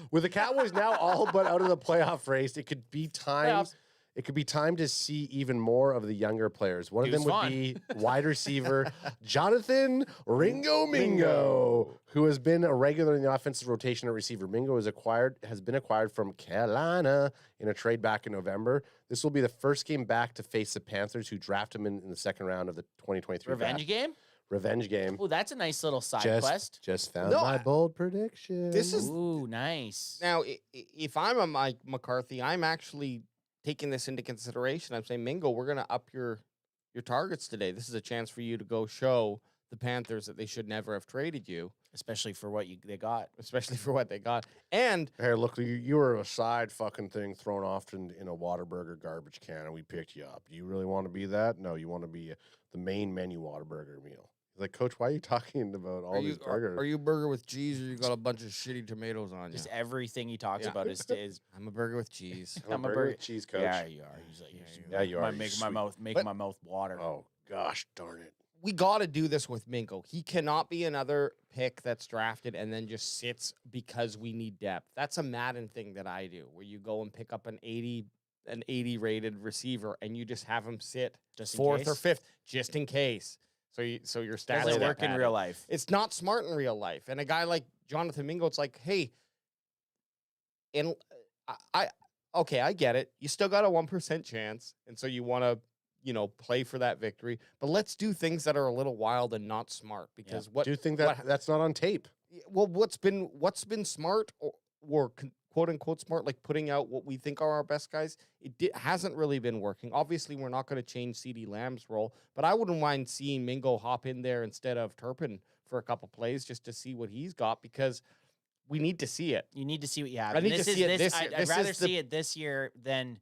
With the Cowboys now all but out of the playoff race, it could be time. Playoffs. It could be time to see even more of the younger players. One of them Dude's would fun. be wide receiver Jonathan Ringo Mingo, who has been a regular in the offensive rotation at receiver. Mingo has been acquired from Carolina in a trade back in November. This will be the first game back to face the Panthers, who drafted him in the second round of the 2023 Revenge draft. game? Revenge game. Oh, that's a nice little side quest. Just found No, my I- bold prediction. This is Ooh, nice. now. If I'm a Mike McCarthy, I'm actually taking this into consideration. I'm saying, Mingo, we're going to up your targets today. This is a chance for you to go show the Panthers that they should never have traded you, especially for what they got. Especially for what they got. And hey, look, you were a side fucking thing thrown off in a Whataburger garbage can, and we picked you up. Do you really want to be that? No, you want to be the main menu Whataburger meal. Like, Coach, why are you talking about all these burgers? Are you burger with cheese, or you got a bunch of shitty tomatoes on you? Just everything he talks about is I'm a burger with cheese. I'm a burger with cheese, Coach. Yeah, you are. Yeah, you are. Make you my sweet- mouth my mouth water. Oh gosh, darn it. We got to do this with Mingo. He cannot be another pick that's drafted and then just sits because we need depth. That's a Madden thing that I do, where you go and pick up an 80 rated receiver and you just have him sit Just in fourth or case? fifth just in case. So your stats Doesn't get work in padded. real life. It's not smart in real life. And a guy like Jonathan Mingo, it's like, hey, and I get it. You still got a 1% chance, and so you want to, play for that victory. But let's do things that are a little wild and not smart. Because what do you think that that's not on tape? Well, what's been smart or quote unquote smart, like putting out what we think are our best guys, hasn't really been working. Obviously, we're not going to change CD Lamb's role, but I wouldn't mind seeing Mingo hop in there instead of Turpin for a couple plays just to see what he's got, because we need to see it. You need to see what you have. I need to see it this year. I'd rather see it this year than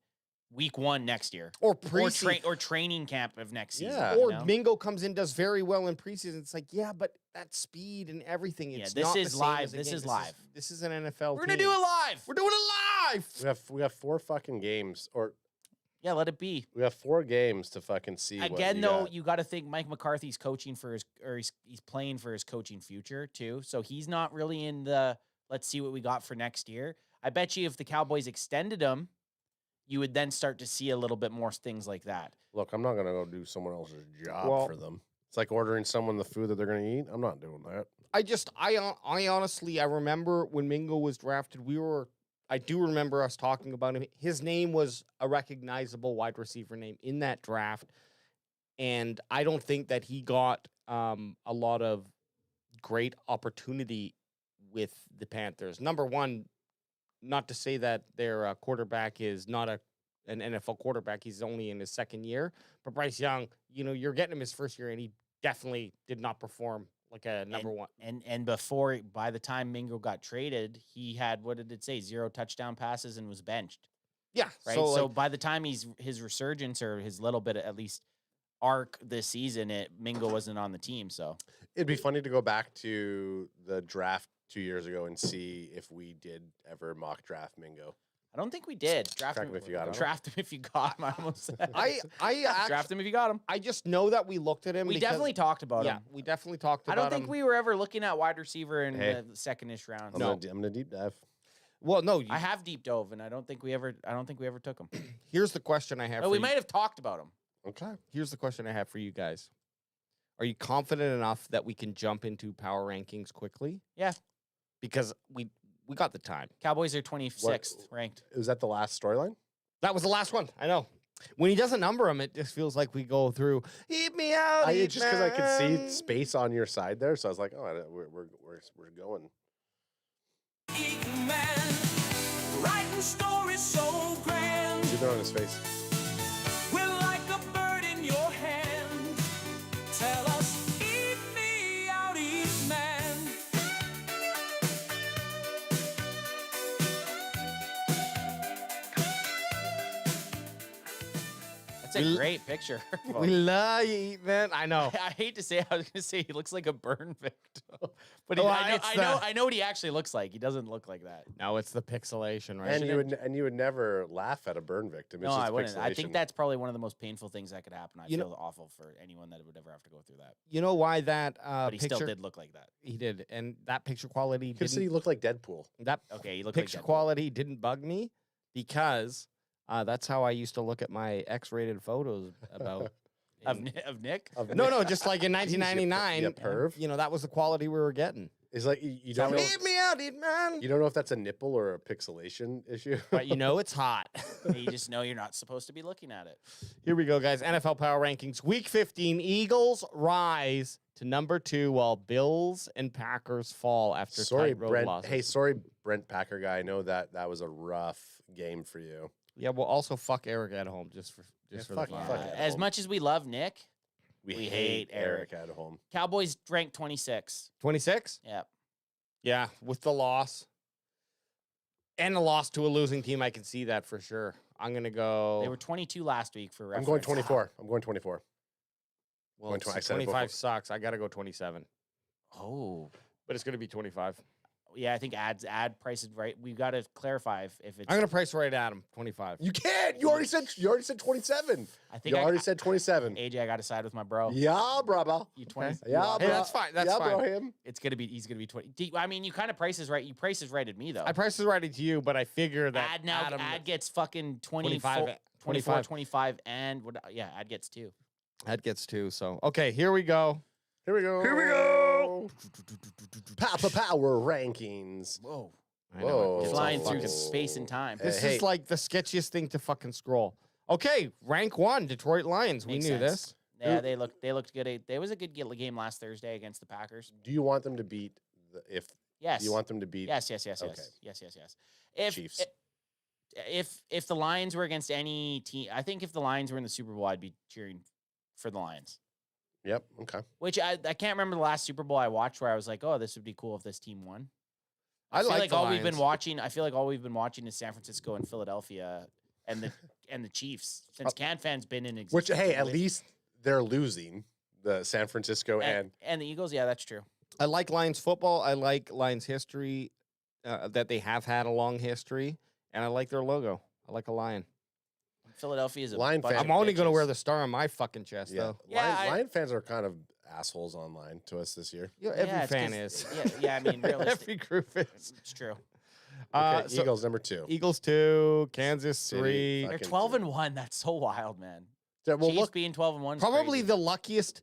week 1 next year, or preseason, or training camp of next season. Or Mingo comes in, does very well in preseason. It's like, yeah, but that speed and everything. It's this not is the same live. as a This game. is live. This is an NFL. We're gonna do it live. We're doing it live. We have 4 fucking games, or yeah, let it be. we have 4 games to fucking see. Again, though, you got to think Mike McCarthy's coaching for he's playing for his coaching future too. So he's not really in the let's see what we got for next year. I bet you if the Cowboys extended him, you would then start to see a little bit more things like that. Look, I'm not gonna go do someone else's job for them. It's like ordering someone the food that they're gonna eat. I'm not doing that. I honestly, I remember when Mingo was drafted, I do remember us talking about him. His name was a recognizable wide receiver name in that draft. And I don't think that he got a lot of great opportunity with the Panthers. Number one, not to say that their quarterback is not an NFL quarterback. He's only in his second year. But Bryce Young, you're getting him his first year, and he definitely did not perform like a number one. And by the time Mingo got traded, he had, what did it say, 0 touchdown passes and was benched. Yeah. Right. So by the time his resurgence or his little bit of, at least arc this season, Mingo wasn't on the team. So it'd be funny to go back to the draft 2 years ago and see if we did ever mock draft Mingo. I don't think we did. Draft him if you got him. Draft him if you got him. I almost said. Draft him if you got him. I just know that we looked at him. We definitely talked about him. Yeah, we definitely talked about I him. don't think we were ever looking at wide receiver in the second-ish round. I'm gonna deep dive. Well, no, I have deep dove, and I don't think we ever took him. Here's the question I have. No, we might have talked about him. Okay. Here's the question I have for you guys. Are you confident enough that we can jump into power rankings quickly? Yeah. Because we got the time. Cowboys are 26th ranked. Is that the last storyline? That was the last one. I know. When he doesn't number them, it just feels like we go through. Eat me out. It's just because I could see space on your side there, so I was like, oh, we're going. Man, writing stories so grand. Keep it on his face. We're like a bird in your hand. Tell us, eat me out, eat man. That's a great picture. We love you, man. I know. I hate to say, I was gonna say he looks like a burn victim, but Oh, I know what he actually looks like. He doesn't look like that. No, it's the pixelation, right? And you would never laugh at a burn victim. It's No, just I wouldn't. I pixelation. think that's probably one of the most painful things that could happen. I You feel awful for anyone that would ever have to go through that. You know why that But he picture? still did look like that. He did, and that picture quality. You could see he Didn't, looked like Deadpool. that Okay, he looked picture like Deadpool. quality didn't bug me because that's how I used to look at my X-rated photos about. Of Nick? No, just like in 1999. You perv. You know, that was the quality we were getting. It's like you don't know. Leave me out, man. You don't know if that's a nipple or a pixelation issue. But you know it's hot. You just know you're not supposed to be looking at it. Here we go, guys. NFL Power Rankings. Week 15, Eagles rise to number 2 while Bills and Packers fall after Sorry, tight road Brent. losses. Hey, sorry, Brent Packer guy. I know that was a rough game for you. Yeah, we'll also fuck Eric at home just for the fuck fun. Eric at As home. much as we love Nick, We We hate hate Eric. Eric at home. Cowboys ranked 26. 26? Yeah. Yeah, with the loss. And a loss to a losing team, I can see that for sure. I'm going to go. They were 22 last week for reference. I'm going 24. I'm going 24. Well, going it's- I said it 25 before. sucks. I got to go 27. Oh. But it's going to be 25. Yeah, I think ad price is right. We've got to clarify if it's. I'm going to price right at him, 25. You can't. You already said 27. I think You already said 27. AJ, I got to side with my bro. Yeah, brother. You 20. Yeah, Hey, bro. that's fine. That's yeah, fine. bro. Him. It's gonna be. He's gonna be 20. I mean, you kind of prices right. You prices right at me though. I price is right at you, but I figure that Ad now. Adam, Ad gets fucking 25, 24, 25, and what? Yeah, ad gets 2. Ad gets 2. So, okay, here we go. Here we go. Here we go. Papa Power rankings. Whoa. I know, Whoa. it gets all Flying through fucking- space and time. This Hey. is like the sketchiest thing to fucking scroll. Okay, rank 1, Detroit Lions. Makes we knew sense. this. Yeah, they looked good. There was a good game last Thursday against the Packers. Do you want them to beat Yes. Do you want them to beat? Yes. Okay. Yes. Chiefs. If the Lions were against any team, I think if the Lions were in the Super Bowl, I'd be cheering for the Lions. Yep. Okay. Which I can't remember the last Super Bowl I watched where I was like, oh, this would be cool if this team won. I feel like like the all we've been Lions. watching. I feel like all we've been watching is San Francisco and Philadelphia and the Chiefs since CanFan's been in existence. Which, hey, at least they're losing the San Francisco and the Eagles. Yeah, that's true. I like Lions football. I like Lions history, that they have had a long history, and I like their logo. I like a lion. Philadelphia is a Lion bunch fan. of I'm only going to bitches. wear the star on my fucking chest, yeah. though. Lion fans are kind of assholes online to us this year. Yeah, every it's fan 'cause- is. Yeah, I mean, realistic. Every group is. It's true. Okay, So Eagles number 2. Eagles 2, Kansas City, 3. They're fucking 12-1. That's so wild, man. Yeah, well, Chiefs look, being 12-1. Probably the luckiest.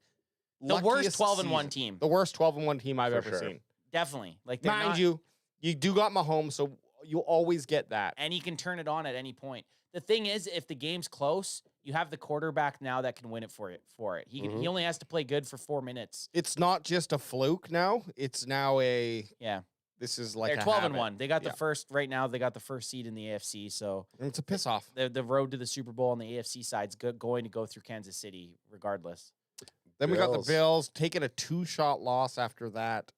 the worst luckiest 12-1 season. team. The worst 12-1 team I've For ever sure. seen. Definitely. Like they're Mind not- you, you do got Mahomes, so you always get that. and he can turn it on at any point. The thing is, if the game's close, you have the quarterback now that can win it for it. He can, he only has to play good for 4 minutes. It's not just a fluke now. It's now a. Yeah, This is like they're a 12-1. habit. They got the Yeah. first right now. They got the first seed in the AFC. So It's a piss off. the road to the Super Bowl on the AFC side's going to go through Kansas City, regardless. Then we got the Bills. Bills taking a 2-shot loss after that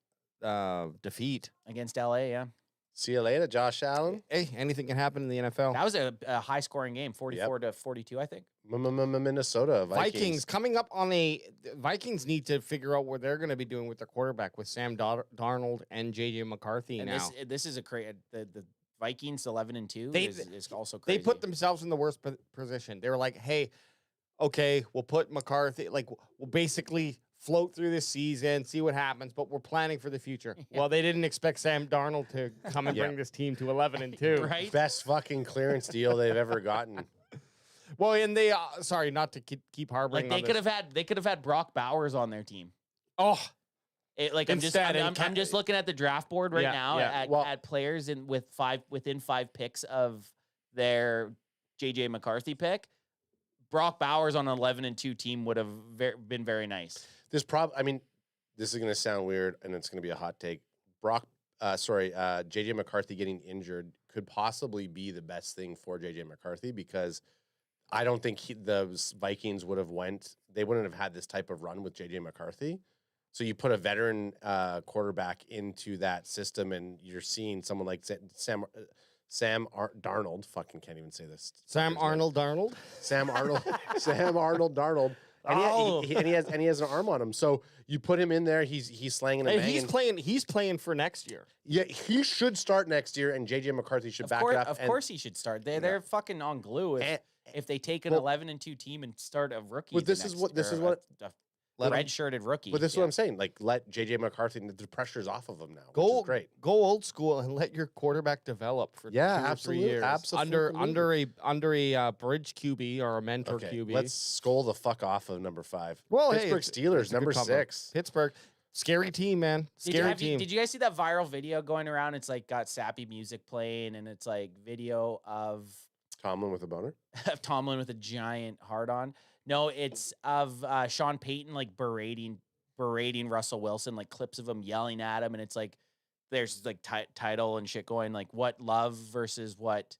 defeat. Against LA, yeah. see you later, Josh Allen. Hey, anything can happen in the NFL. That was a high scoring game, 44-42, I think. Minnesota Vikings coming up on a. Vikings need to figure out what they're going to be doing with their quarterback with Sam Darnold and JJ McCarthy And now. this is a crazy. The Vikings 11-2 They- is also crazy. They put themselves in the worst position. They were like, "Hey, okay, we'll put McCarthy. Like, we'll basically float through this season, see what happens, but we're planning for the future." Well, they didn't expect Sam Darnold to come and Yeah. bring this team to 11-2. right. Best fucking clearance deal they've ever gotten. Well, and they sorry, not to keep harboring. Like they on could this. have had Brock Bowers on their team. Oh, I'm Instead, just looking at the draft board right Yeah, now yeah. at players within 5 picks of their JJ McCarthy pick. Brock Bowers on an 11-2 team would have been very nice. This is going to sound weird and it's going to be a hot take. JJ McCarthy getting injured could possibly be the best thing for JJ McCarthy because I don't think the Vikings they wouldn't have had this type of run with JJ McCarthy. So you put a veteran quarterback into that system and you're seeing someone like Darnold. Fucking can't even say this. Sam Arnold Darnold. Sam Arnold. Sam Arnold Darnold. And he has an arm on him. So you put him in there. He's slanging and banging. He's playing for next year. Yeah, he should start next year, and JJ McCarthy should back it up. Of course, he should start. They're fucking on glue if they take an 11-2 team and start a rookie. But this is what red-shirted rookie. But this is what I'm saying. Like, let JJ McCarthy, the pressure's off of him now. Which is great. Go old school and let your quarterback develop for 2 or 3 years. Absolutely. Under a bridge QB or a mentor QB. Let's scold the fuck off of number 5. Well, Pittsburgh Steelers, number 6. Pittsburgh. Scary team, man. Scary team. Did you guys see that viral video going around? It's like got sappy music playing, and it's like video of Tomlin with a boner? Of Tomlin with a giant hard on. No, it's of Sean Payton like berating Russell Wilson, like clips of him yelling at him, and it's like there's like title and shit going like what love versus what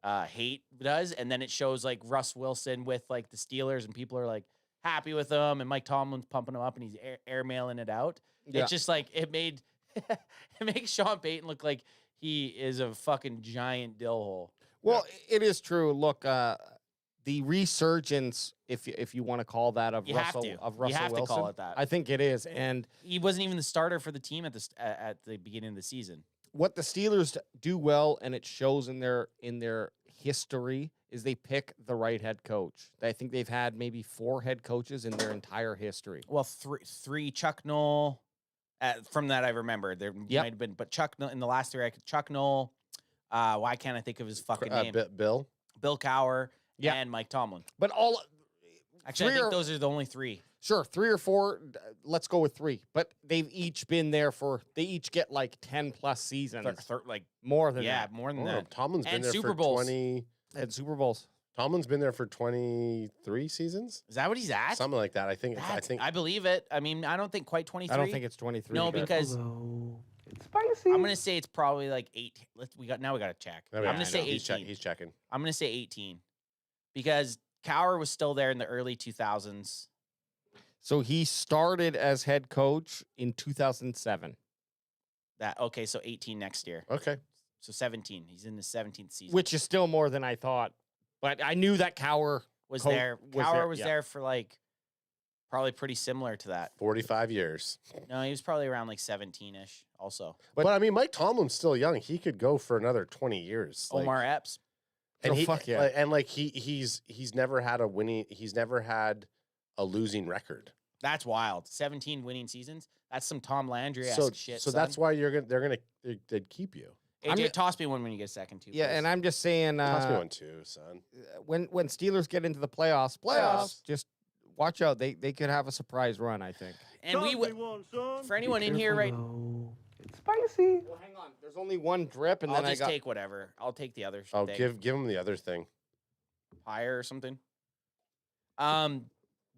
hate does, and then it shows like Russ Wilson with like the Steelers, and people are like happy with him, and Mike Tomlin's pumping him up, and he's airmailing it out. Yeah. It's just like it makes Sean Payton look like he is a fucking giant dill hole. Well, it is true. Look, the resurgence, if you want to call that, of Russell Wilson, to call it that. I think it is, and he wasn't even the starter for the team at the beginning of the season. What the Steelers do well, and it shows in their history, is they pick the right head coach. I think they've had maybe 4 head coaches in their entire history. Well, three Chuck Noll. From that I remember there might have been, but Chuck Noll in the last 3. Chuck Noll. Why can't I think of his fucking name? Bill Cowher. And Mike Tomlin. But actually, I think those are the only 3. Sure, 3 or 4. Let's go with 3. But they've each been there they each get like 10+ seasons. Like more than that. More than that. Tomlin's been there Super for Bowls. 20 and Super Bowls. Tomlin's been there for 23 seasons. Is that what he's at? Something like that. I think. I believe it. I mean, I don't think quite 23. I don't think it's 23. No, because it's spicy. I'm gonna say it's probably like 8. We got to check. I'm gonna say 18. He's checking. I'm gonna say 18 because Cowher was still there in the early 2000s. So he started as head coach in 2007. So 18 next year. Okay. So 17. He's in the 17th season. Which is still more than I thought. But I knew that Cowher was there. Cowher was there for like probably pretty similar to that. 45 years. No, he was probably around like 17-ish also. But I mean, Mike Tomlin's still young. He could go for another 20 years. Omar Epps. And he's never had he's never had a losing record. That's wild. 17 winning seasons. That's some Tom Landry-esque shit. So that's why they'd keep you. AJ, toss me one when you get second too. Yeah, please. and I'm just saying, toss me one too, son. When Steelers get into the playoffs, just watch out. They could have a surprise run, I think. And for anyone in here, right? It's spicy. Well, hang on. There's only one drip, and I'll then just take whatever. I'll take the other. Oh, give him the other thing. Higher or something.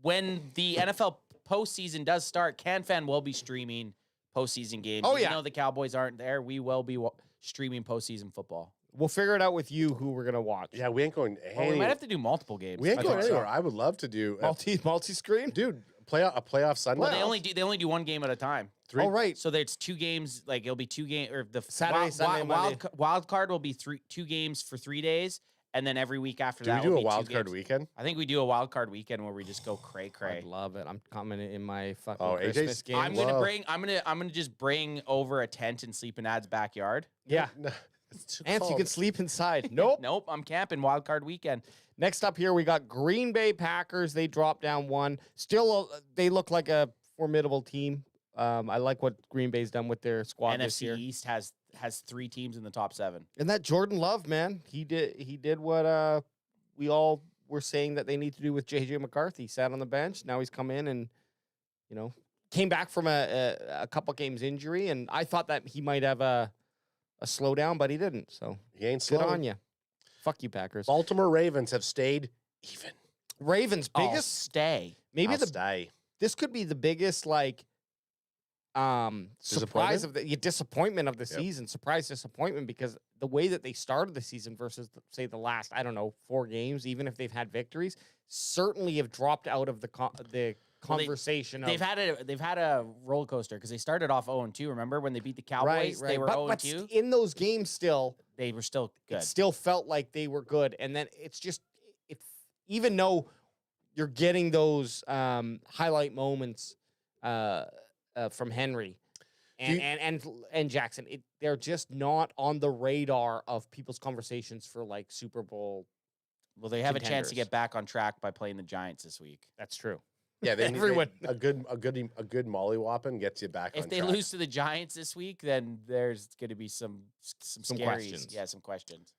When the NFL postseason does start, CanFan will be streaming postseason games. Oh, yeah. Even though the Cowboys aren't there, we will be streaming postseason football. We'll figure it out with you who we're gonna watch. Yeah, we ain't going. We might have to do multiple games. We ain't going anywhere. I would love to do multi-screen, dude. A playoff Sunday. Well, they only do one game at a time. 3. Oh, right. So there's 2 games. Like it'll be 2 games, or the Saturday, Sunday, Monday. wild card will be 2 games for 3 days, and then every week after do that. We do will a be wild 2 card games. weekend? I think we do a wild card weekend where we just go cray. I love it. I'm coming in my fucking Christmas AJ's game. I'm gonna just bring over a tent and sleep in Ad's backyard. Yeah. And you can sleep inside. Nope. Nope. I'm camping wild card weekend. Next up here, we got Green Bay Packers. They dropped down 1. Still, they look like a formidable team. I like what Green Bay's done with their squad this year. NFC East has 3 teams in the top 7. And that Jordan Love, man, he did what we all were saying that they need to do with JJ McCarthy. Sat on the bench. Now he's come in and came back from a couple games injury, and I thought that he might have a slowdown, but he didn't. So he ain't slow. Good on you. Fuck you, Packers. Baltimore Ravens have stayed even. Ravens biggest I'll stay. Maybe stay. This could be the biggest surprise of the disappointment of the season. Surprise disappointment, because the way that they started the season versus say the last 4 games, even if they've had victories, certainly have dropped out of the conversation. They've had a roller coaster because they started off 0-2. Remember when they beat the Cowboys? Right. They were but 0-2. in those games, still They were still good. it still felt like they were good. And then it's just even though you're getting those highlight moments from Henry and Jackson, they're just not on the radar of people's conversations for like Super Bowl. Well, they have a chance to contenders. get back on track by playing the Giants this week. That's true. Yeah, they Everyone. a good mollywhopping gets you back on If they track. lose to the Giants this week, then there's going to be some scaries. questions. Yeah, some questions.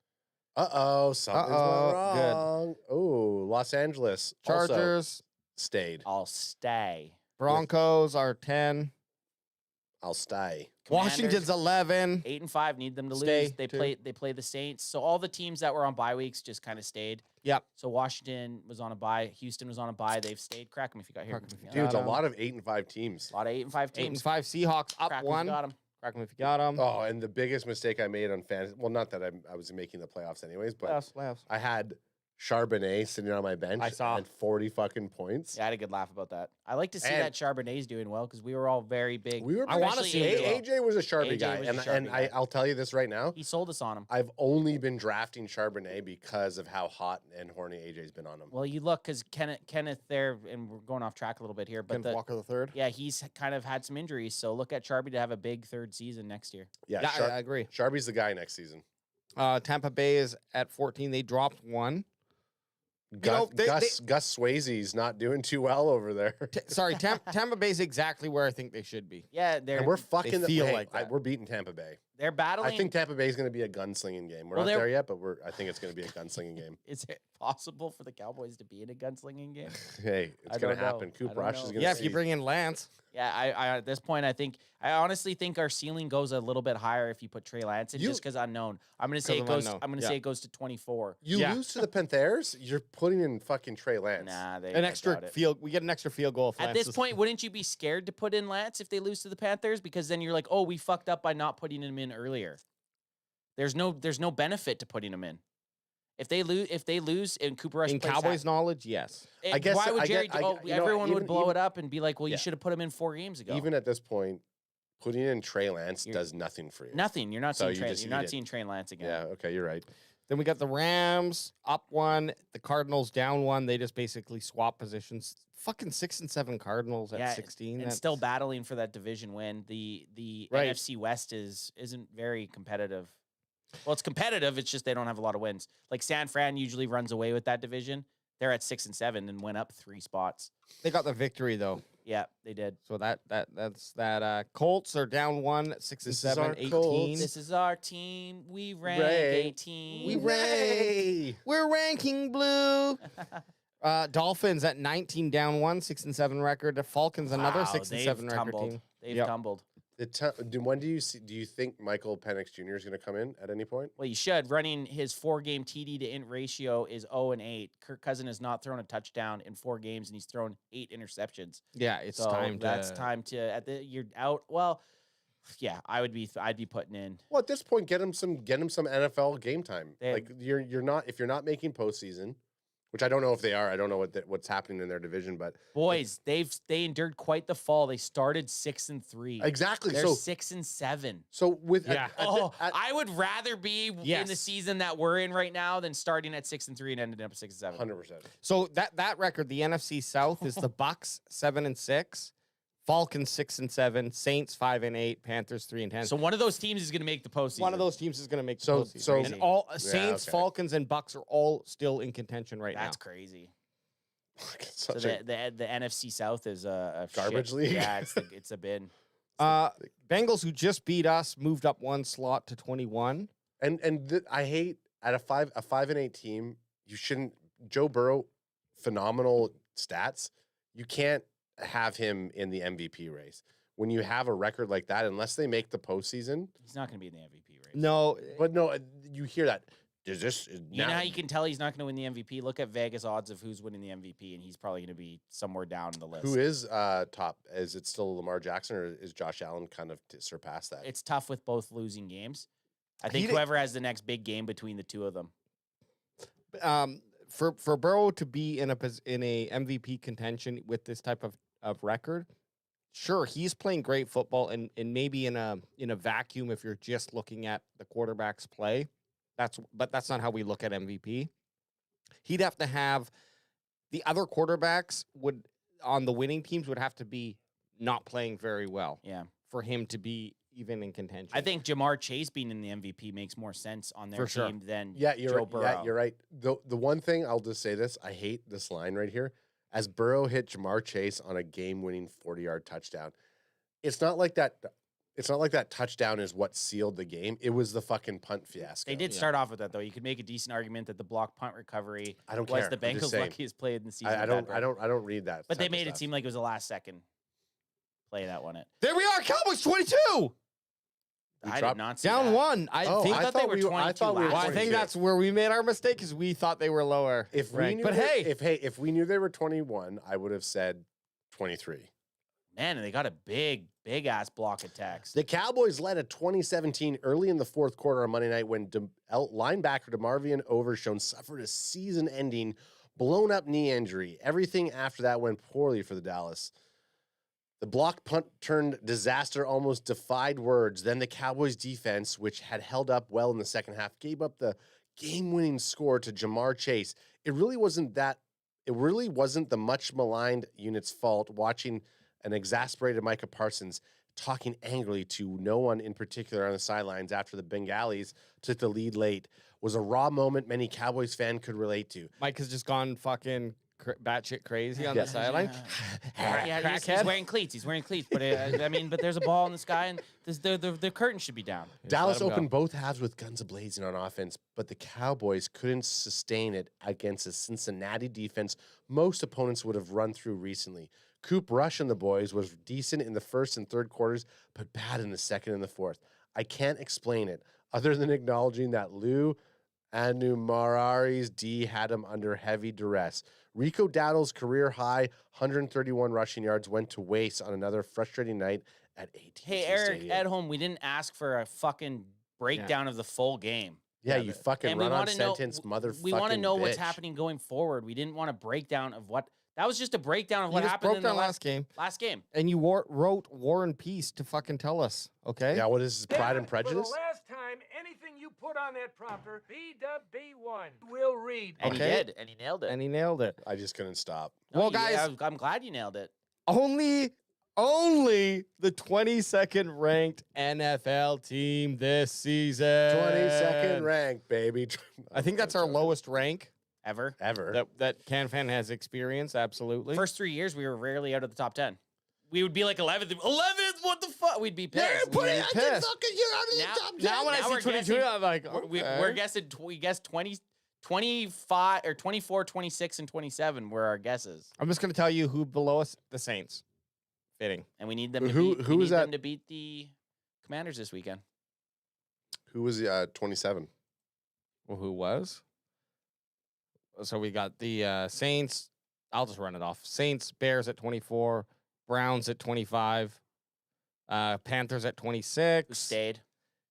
Something's went wrong. Oh, Los Angeles also Chargers, stayed. I'll stay. Broncos are 10. I'll stay. Washington's 11. 8-5 need them to Stay, lose. They play the Saints. So all the teams that were on bye weeks just kind of stayed. Yep. So Washington was on a bye. Houston was on a bye. They've stayed. Crack them if you got here. Dude, it's a lot of 8-5 teams. A lot of 8-5 teams. 8-5 Seahawks up Crack 'em if you 1. got 'em. Crack them if you got them. Oh, and the biggest mistake I made on fantasy, well, not that I was making the playoffs anyways, but Playoffs. I had Charbonnet sitting on my bench. I saw. And 40 fucking points. Yeah, I had a good laugh about that. I like to see And- that Charbonnet's doing well because we were all very big. We were. I wanna especially see him do well. AJ was a Sharpie AJ guy, was a and Sharpie guy. I'll tell you this right now. He sold us on him. I've only been drafting Charbonnet because of how hot and horny AJ's been on him. Well, you look because Kenneth there, and we're going off track a little bit here, but Kenneth Walker the third. yeah, he's kind of had some injuries. So look at Sharpie to have a big third season next year. Yeah, I agree. Sharpie's the guy next season. Tampa Bay is at 14. They dropped 1. Gus Swayze's not doing too well over there. Tampa Bay's exactly where I think they should be. Yeah, And we're fucking. They feel like that. We're beating Tampa Bay. they're battling. I think Tampa Bay is going to be a gunslinging game. We're Well, not they're- there yet, but I think it's going to be a gunslinging game. Is it possible for the Cowboys to be in a gunslinging game? Hey, I it's going to don't know. happen. I Cooper don't Rush know. is going to. Yeah, if you bring in Lance. Yeah, I at this point, I honestly think our ceiling goes a little bit higher if you put Trey Lance in, just because unknown. I'm gonna say it goes. unknown. I'm gonna say it goes to 24. You lose to the Panthers, you're putting in fucking Trey Lance. Nah, We get an extra field goal. If At Lance this is- point, wouldn't you be scared to put in Lance if they lose to the Panthers? Because then you're like, oh, we fucked up by not putting him in earlier. There's no benefit to putting him in. If they lose, and Cooper Rush in plays Cowboys knowledge, yes. I guess why would Jerry? Everyone would even- blow it up and be like, well, you Yeah. should have put him in 4 games ago. Even at this point, putting in Trey Lance does nothing for you. Nothing. You're not So seeing you Trey. just You're eat not it. seeing Trey Lance again. Yeah. Okay, you're right. Then we got the Rams up 1, the Cardinals down 1. They just basically swap positions. Fucking 6 and 7 Cardinals at 16. and That's still battling for that division win. The Right. NFC West isn't very competitive. Well, it's competitive. It's just they don't have a lot of wins. Like San Fran usually runs away with that division. They're at 6 and 7 and went up 3 spots. They got the victory though. Yeah, they did. So that's that. Colts are down 1, 6 and This is 7, our 18. Colts. This is our team. We rank Ray. 18. We rank. We're ranking blue. Dolphins at 19 down 1, 6 and 7 record. The Falcons another Wow, 6 and they've 7 record tumbled. team. They've Yep. tumbled. When do you think Michael Penix Jr. is going to come in at any point? Well, you should. Running his 4-game TD to int ratio is 0-8. Kirk Cousins has not thrown a touchdown in 4 games, and he's thrown 8 interceptions. Yeah, it's So time to. that's time to you're out. Well, yeah, I'd be putting in. Well, at this point, get him some NFL game time. They- Like you're not making postseason, which I don't know if they are. I don't know what's happening in their division, but Boys, they endured quite the fall. They started 6 and 3. Exactly. They're So 6 and 7. So with I would rather be in the Yes. season that we're in right now than starting at 6 and 3 and ending up 6 and 7. 100%. So that record, the NFC South is the Bucks 7 and 6, Falcons 6 and 7, Saints 5 and 8, Panthers 3 and 10. So one of those teams is going to make the postseason. One of those teams is going to make the So- postseason. so- and all Yeah, Saints, okay. Falcons, and Bucks are all still in contention right That's now. crazy. Such So a- the NFC South is a Garbage shit. league? Yeah, it's a bin. Bengals, who just beat us, moved up 1 slot to 21. I hate at a 5 and 8 team. You shouldn't. Joe Burrow, phenomenal stats. You can't have him in the MVP race when you have a record like that. Unless they make the postseason, He's not going to be in the MVP race. No, but no, you hear that. Does this? You know how you can tell he's not going to win the MVP? Look at Vegas odds of who's winning the MVP, and he's probably going to be somewhere down the list. Who is top? Is it still Lamar Jackson, or is Josh Allen kind of surpassed that? It's tough with both losing games. I think He did- whoever has the next big game between the two of them. For Burrow to be in a MVP contention with this type of of record. Sure, he's playing great football, and maybe in a vacuum, if you're just looking at the quarterback's play, but that's not how we look at MVP. He'd have to have the other quarterbacks on the winning teams would have to be not playing very well. Yeah. For him to be even in contention. I think Jamar Chase being in the MVP makes more sense on their For team sure. than you're Joe right. Burrow. Yeah, you're right. The one thing I'll just say this, I hate this line right here. As Burrow hit Jamar Chase on a game-winning 40-yard touchdown, it's not like that. It's not like that touchdown is what sealed the game. It was the fucking punt fiasco. They did start off with that though. You could make a decent argument that the block punt recovery I don't was care. the I'm just Bengals' saying. luckiest play in the season. I don't read that. But they type of made it stuff. seem like it was the last second play that won it. There we are, Cowboys 22. I did not see down that. one. I thought they were 22 I thought we were last I think 22. that's where we made our mistake because we thought they were lower. If we ranked. knew But if we knew they were 21, I would have said 23. Man, and they got a big ass block of text. The Cowboys led a 2017 early in the fourth quarter on Monday night when linebacker DeMarvion Overshown suffered a season-ending blown-up knee injury. Everything after that went poorly for the Dallas. The block punt turned disaster almost defied words. Then the Cowboys defense, which had held up well in the second half, gave up the game-winning score to Jamar Chase. It really wasn't the much maligned unit's fault watching an exasperated Micah Parsons talking angrily to no one in particular on the sidelines after the Bengalis took the lead late was a raw moment many Cowboys fan could relate to. Mike has just gone fucking batshit crazy on the sideline. Yeah, he's wearing cleats. But but there's a ball in the sky, and the curtain should be down. Dallas opened both halves with guns ablazing on offense, but the Cowboys couldn't sustain it against a Cincinnati defense most opponents would have run through recently. Coop Rush and the boys was decent in the first and third quarters, but bad in the second and the fourth. I can't explain it other than acknowledging that Lou Anumarari's D had him under heavy duress. Rico Dowdle's career-high 131 rushing yards went to waste on another frustrating night at AT&T Hey, Eric, Stadium. at home, we didn't ask for a fucking breakdown of the full game. Yeah, you fucking And we run-on wanna know- sentence, motherfucking We want to know what's bitch. happening going forward. We didn't want a breakdown of what. That was just a breakdown of You what just happened broke in the down last game. Last game. And you wrote War and Peace to fucking tell us, okay? Yeah, what is this, Pride and Prejudice? For the last time, anything you put on that prompter, BWB1 will read. And he did, and he nailed it. And he nailed it. I just couldn't stop. Well, Yeah, guys, I'm glad you nailed it. only the 22nd ranked NFL team this season. 22nd rank, baby. I think that's our lowest rank Ever. that CanFan has experienced. Absolutely. First 3 years, we were rarely out of the top 10. We would be like 11th. 11th? What the fuck? We'd be pissed. You're pissed. out of the top 10. Now when I see we're 22, guessing- I'm like, we're guessing. We guessed 20, 25, or 24, 26, and 27 were our guesses. I'm just gonna tell you who below us, the Saints. Fitting. And we need them to Who beat, was that? them to beat the Commanders this weekend. Who was 27? Well, who was? So we got the Saints. I'll just run it off. Saints, Bears at 24, Browns at 25, Panthers at 26. Who stayed?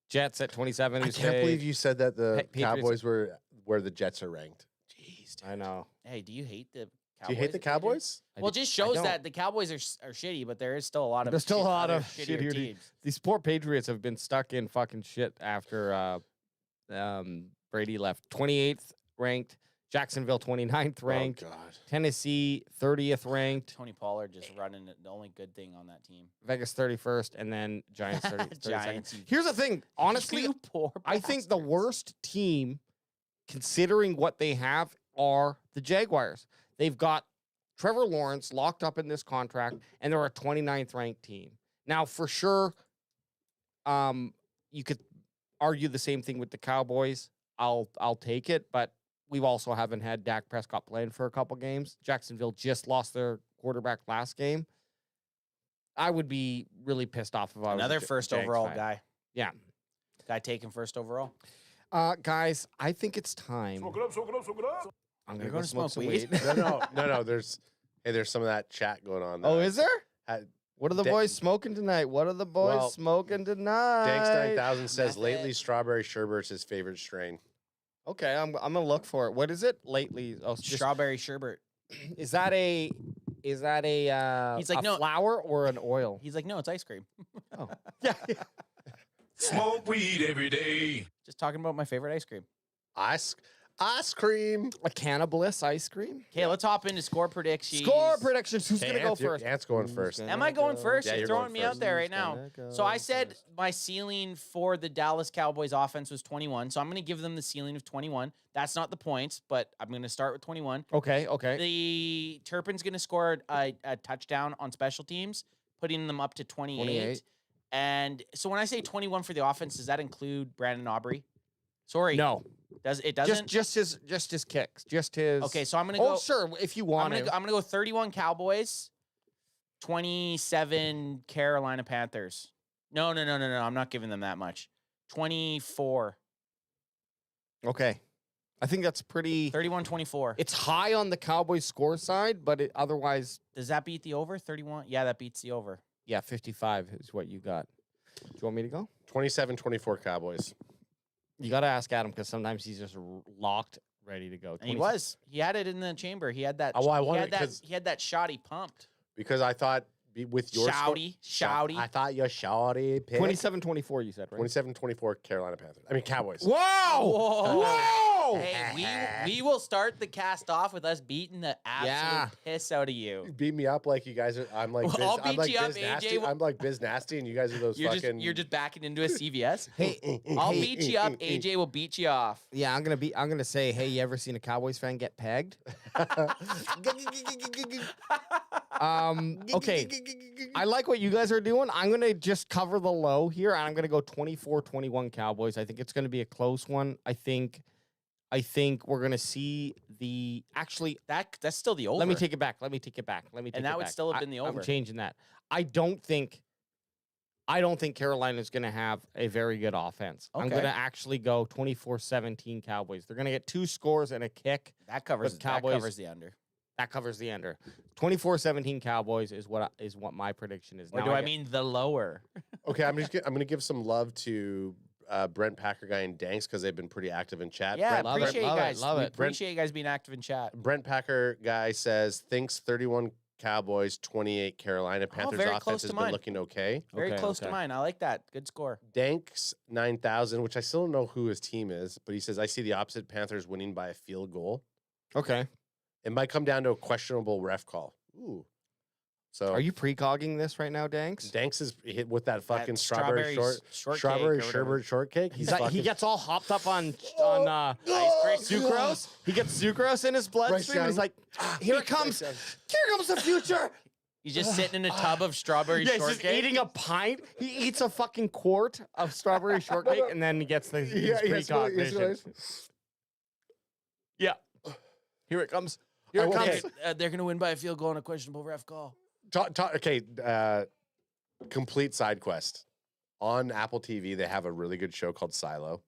Jets at 27. I can't believe you said that the Patriots- Cowboys were where the Jets are ranked. Jeez, dude. I know. Hey, do you hate the Cowboys? Do you hate the Cowboys? Well, it just shows that the Cowboys are shitty, but there is still a lot of There's still a lot other of shittier shittier teams. These poor Patriots have been stuck in fucking shit after Brady left. 28th ranked. Jacksonville 29th ranked. Oh, God. Tennessee 30th ranked. Tony Pollard just running it, the only good thing on that team. Vegas 31st, and then Giants 32nd. Giants, you- Here's the thing. Honestly, You poor I think the worst team, considering what they have, are the Jaguars. They've got Trevor Lawrence locked up in this contract, and they're a 29th ranked team. Now, for sure, you could argue the same thing with the Cowboys. I'll take it, but we also haven't had Dak Prescott playing for a couple games. Jacksonville just lost their quarterback last game. I would be really pissed off if I was Another a first Jags overall fan. guy. Yeah. Guy taken first overall. Guys, I think it's time. Smoke it up, smoke it up, smoke it up. I'm You're gonna gonna go smoke smoke some weed? weed. No. There's some of that chat going on. Oh, is there? Had, What are the Da- boys smoking tonight? What are the boys Well, smoking tonight? Danks 9000 says lately strawberry sherbet's his favorite strain. Okay, I'm gonna look for it. What is it? Lately, oh, it's just- Strawberry sherbet. is that a Is that a He's like, a no. flour or an oil? He's like, no, it's ice cream. Oh, yeah. Smoke weed every day. Just talking about my favorite ice cream. Ice cream. A Cannabliss ice cream. Okay, let's hop into score predictions. Score predictions. Who's Okay, gonna go Ant, first? Ant's going first. Am I going first? Yeah, you're you're throwing going me out first. there right now. So I said my ceiling for the Dallas Cowboys offense was 21. So I'm going to give them the ceiling of 21. That's not the points, but I'm going to start with 21. Okay. The Turpin's going to score a touchdown on special teams, putting them up to 28. And so when I say 21 for the offense, does that include Brandon Aubrey? Sorry. No. It doesn't? Just his kicks. Just his. Okay, so I'm going to go. Oh, sure. If you want I'm going to go 31 Cowboys, 27 Carolina Panthers. No. I'm not giving them that much. 24. Okay. I think that's pretty. 31-24. It's high on the Cowboys score side, but otherwise. Does that beat the over? 31? Yeah, that beats the over. Yeah, 55 is what you got. Do you want me to go? 27-24 Cowboys. You got to ask Adam because sometimes he's just locked, ready to go. And he was. He had it in the chamber. He had that. Oh, I wanted he had that shot he pumped. Because I thought with your Shouty. I thought your shouty pick. 27-24, you said, right? 27-24 Carolina Panthers. I mean Cowboys. Whoa! Hey, we will start the cast off with us beating the absolute piss out of you. You beat me up like you guys are. I'm like, Well, I'll beat I'm like you up, Biz Nasty. AJ. I'm like Biz Nasty, and you guys are those fucking. You're just backing into a CVS. Hey, I'll beat you up. AJ will beat you off. Yeah, I'm gonna say, hey, you ever seen a Cowboys fan get pegged? Okay. I like what you guys are doing. I'm gonna just cover the low here, and I'm gonna go 24-21 Cowboys. I think it's gonna be a close one. I think we're gonna see the that's still the over. Let me take it back. And that would still have been the over. I'm changing that. I don't think Carolina's going to have a very good offense. I'm Okay. going to actually go 24-17 Cowboys. They're going to get 2 scores and a kick. That covers the under. That covers the under. 24-17 Cowboys is what my prediction is. Or Now do I mean the lower? Okay, I'm gonna give some love to Brent Packer guy and Danks because they've been pretty active in chat. Yeah, Brent, appreciate you guys. love it. Appreciate you guys being active in chat. Brent Packer guy says thinks 31 Cowboys, 28 Carolina Panthers very close offense to has mine. been looking okay. Very close to mine. I like that. Good score. Danks 9,000, which I still don't know who his team is, but he says I see the opposite, Panthers winning by a field goal. Okay. It might come down to a questionable ref call. Ooh. So Are you precogging this right now, Danks? Danks is hit with that fucking strawberry sherbet shortcake. He gets all hopped up on sucrose. He gets sucrose in his bloodstream. Bryce He's like, here it comes. Here comes the future. He's just sitting in a tub of strawberry Yeah, he's shortcake. just eating a pint. He eats a fucking quart of strawberry shortcake, and then he gets his precog vision. Yeah. Here it comes. Here it comes. They're going to win by a field goal on a questionable ref call. Complete side quest. On Apple TV, they have a really good show called Silo.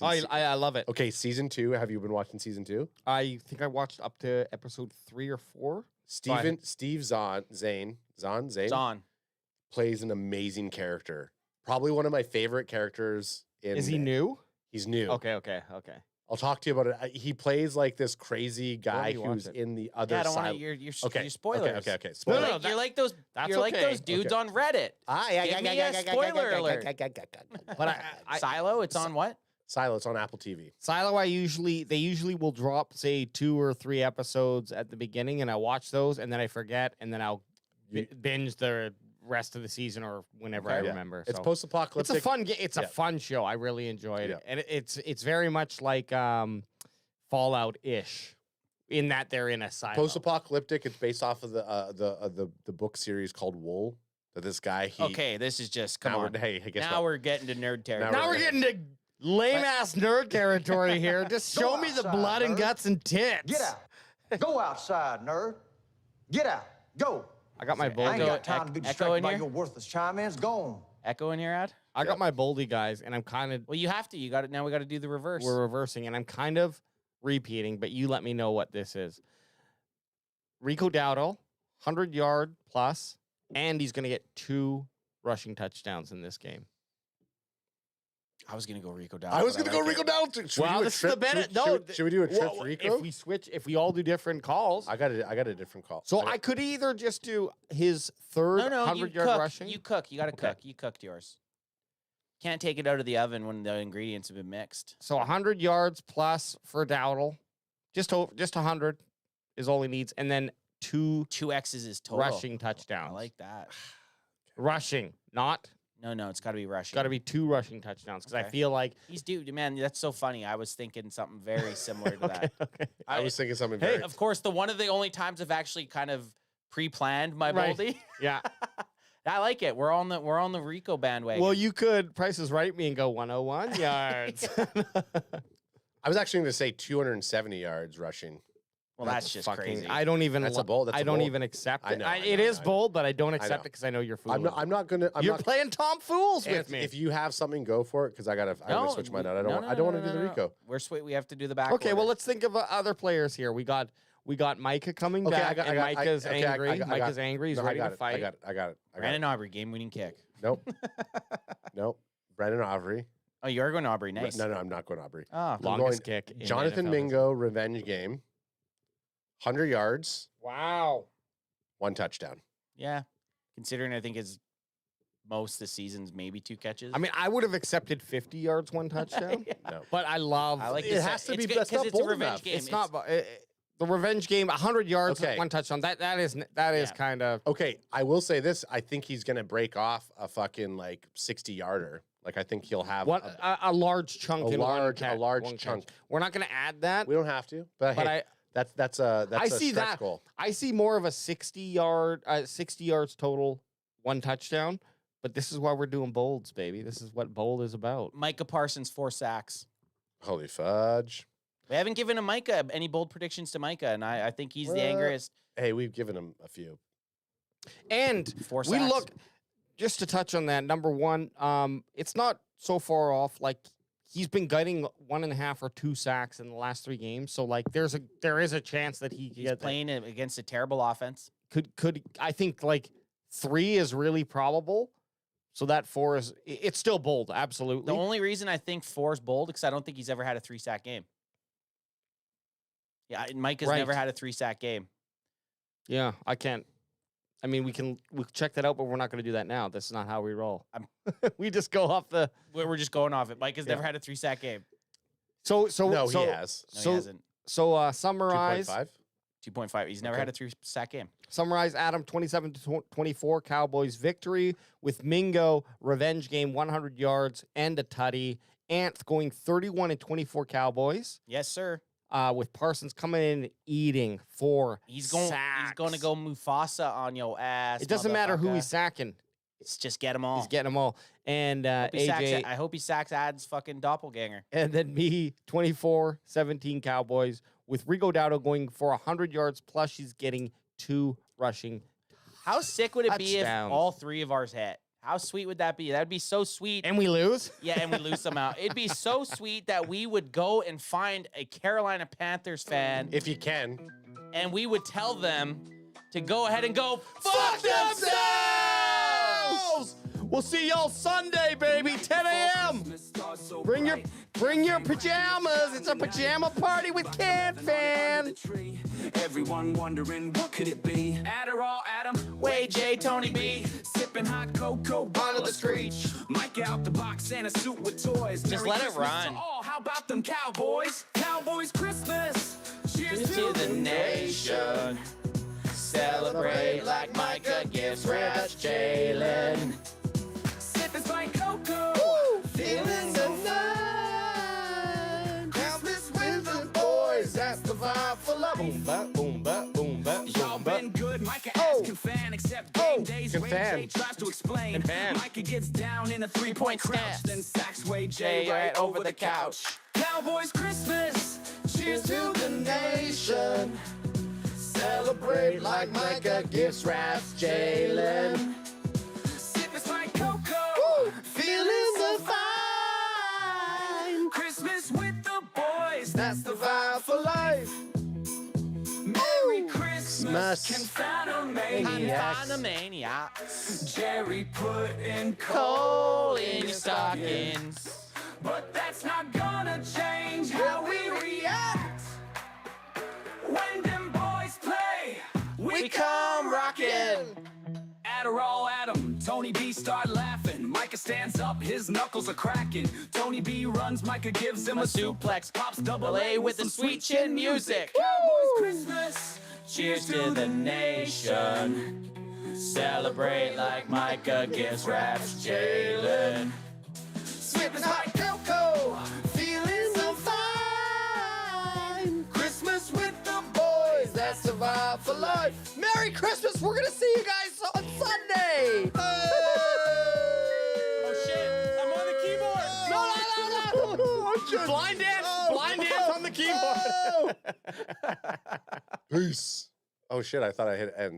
I love it. Okay, season 2. Have you been watching season 2? I think I watched up to episode 3 or 4. Steve Zahn plays an amazing character. Probably one of my favorite characters. Is he new? He's new. Okay. I'll talk to you about it. He plays like this crazy guy who's in the other I don't side. want your spoilers. Okay. No, you're like those. You're like those dudes on Reddit. Give me a spoiler alert. But Silo, it's on what? Silo, it's on Apple TV. Silo, they usually will drop, say, 2 or 3 episodes at the beginning, and I watch those, and then I forget, and then I'll binge the rest of the season or whenever I remember. It's post-apocalyptic. It's a fun It's a fun show. I really enjoyed it, and it's very much like Fallout-ish in that they're in a silo. Post-apocalyptic. It's based off of the book series called Wool. That this guy. Okay, this is just come on. Now we're getting to nerd territory. Now we're getting to lame ass nerd territory here. Just show me the blood and guts and tits. Get out. Go outside, nerd. Get out. Go. I got my I ain't Boldy. got time to be distracted by here? your worthless chime-ins. Gone. Echo in here, Ad? I got my Boldy guys, and I'm kind of. Well, you have to. You got it. Now we got to do the reverse. We're reversing, and I'm kind of repeating, but you let me know what this is. Rico Dowdle, 100-yard plus, and he's going to get 2 rushing touchdowns in this game. I was gonna go Rico Dowdle. I was gonna go Rico Dowdle too. Should we do a this is the trip? better. Should we do a trip well, Rico? If we switch, if we all do different calls. I got a different call. So I could either just do his third No, 100-yard cook. rushing. You cook. You got to cook. You cooked yours. Can't take it out of the oven when the ingredients have been mixed. So 100 yards plus for Dowdle. Just 100 is all he needs. And then two X's is total. rushing touchdowns. I like that. Rushing, not. No, it's got to be rushing. Got to be 2 rushing touchdowns because I feel like he's due. Man, that's so funny. I was thinking something very similar to that. Okay. I was thinking something. Hey, Very... of course, one of the only times I've actually kind of pre-planned my boldy. Yeah. I like it. We're on the Rico bandwagon. Well, you could Price is Right me and go 101 yards. I was actually going to say 270 yards rushing. Well, that's just crazy. I don't even. That's a bold. That's I a don't bold. even accept I it. know, It is bold, but I don't accept know. it because I know you're fooling. I'm not going to. You're playing Tom Fools with me. If you have something, go for it because I gotta switch mine out. I don't want to do the Rico. We're sweet. We have to do the back. Okay, order. well, let's think of other players here. We got Micah coming back, and Micah's angry. Micah's angry. He's ready to fight. I got it. Brandon Aubrey, game-winning kick. Nope. Nope. Brandon Aubrey. Oh, you're going Aubrey. Nice. No, I'm not going Aubrey. Oh, I'm longest going kick. Jonathan Mingo, revenge game. 100 yards. Wow. 1 touchdown. Yeah. Considering I think his most this season's maybe 2 catches. I mean, I would have accepted 50 yards, 1 touchdown. No. But I love. I like it. Has to be because it's a revenge game. It's not. The revenge game, 100 yards, Okay. 1 touchdown. That is kind of okay. I will say this: I think he's gonna break off a fucking like 60-yarder. Like I think he'll have a large chunk. a in large one chunk. catch. We're not going to add that. We don't have to, but hey, that's a see stretch that goal. I see more of a 60 yards total, 1 touchdown. But this is why we're doing bolds, baby. This is what bold is about. Micah Parsons, 4 sacks. Holy fudge! We haven't given him Micah any bold predictions to Micah, and I think he's the angriest. Hey, we've given him a few. And 4 we sacks. look, just to touch on that, number 1, it's not so far off. Like, he's been gutting 1.5 or 2 sacks in the last 3 games. So, like, there is a chance that he's playing against a terrible offense. Could I think, like, 3 is really probable. So that 4 is, it's still bold, absolutely. The only reason I think 4 is bold because I don't think he's ever had a 3-sack game. Yeah, Mike has never had a 3-sack game. Yeah, I can't. I mean, we'll check that out, but we're not going to do that now. That's not how we roll. We just go off the. We're just going off it. Mike has never had a 3-sack game. No, he has. No, he hasn't. So summarize. 2.5. He's never had a 3-sack game. Summarize, Adam, 27-24 Cowboys victory with Mingo revenge game, 100 yards and a tutty. Anth going 31-24 Cowboys. Yes, sir. With Parsons coming in eating 4 He's sacks. going to go Mufasa on your ass. It doesn't matter who he's motherfucker. sacking. It's just get them all. He's getting them all. And AJ. I hope he sacks Ad's fucking doppelganger. And then me, 24-17 Cowboys with Rico Dowdle going for 100 yards plus he's getting 2 rushing. How sick would it be if touchdowns. all 3 of ours hit? How sweet would that be? That'd be so sweet. And we lose? Yeah, and we lose somehow. It'd be so sweet that we would go and find a Carolina Panthers fan. If you can. And we would tell them to go ahead and go fuck themselves! We'll see y'all Sunday, baby, 10 a.m. Bring your pajamas. It's a pajama party with Can Fan. Everyone wondering what could it be? Adderall, Adam, Wade J, Tony B, sipping hot cocoa, under the screech. Mike out the box and a suit with toys. Just let it run. Oh, how about them Cowboys? Cowboys Christmas. Cheers to the nation. Celebrate like Micah gives Rash Jalen. Sipping spike cocoa. Feeling the night. Christmas with the boys. That's the vibe for love. Boom, ba, boom, ba, boom, ba, Y'all boom, ba. been good, Micah asks can fan, except game days. can Wade fan. J tries to explain. Can fan. Micah gets down in a 3-point crouch, stance. then sacks Wade J right over the couch. Cowboys Christmas, cheers to the nation. Celebrate like Micah gives Raps Jalen. Sipping spike cocoa, Feeling so fine. Christmas with the boys. That's the vibe for life. Merry Christmas, Confana maniacs. Jerry putting Coal in your stockings. but that's not gonna change how we react. When them boys play, we come rockin'. Adderall Adam, Tony B start laughing. Micah stands up, his knuckles are cracking. Tony B runs, Micah gives him a suplex. Pops double A with the sweet chin music. Cowboys Christmas, cheers to the nation. Celebrate like Micah gives raps Jalen. Slipping hot cocoa, feeling so fine. Christmas with the boys that survive for life. Merry Christmas! We're gonna see you guys on Sunday! Oh shit! I'm on the keyboard! No! Blind dance! Blind dance on the keyboard! Peace. Oh shit, I thought I hit end.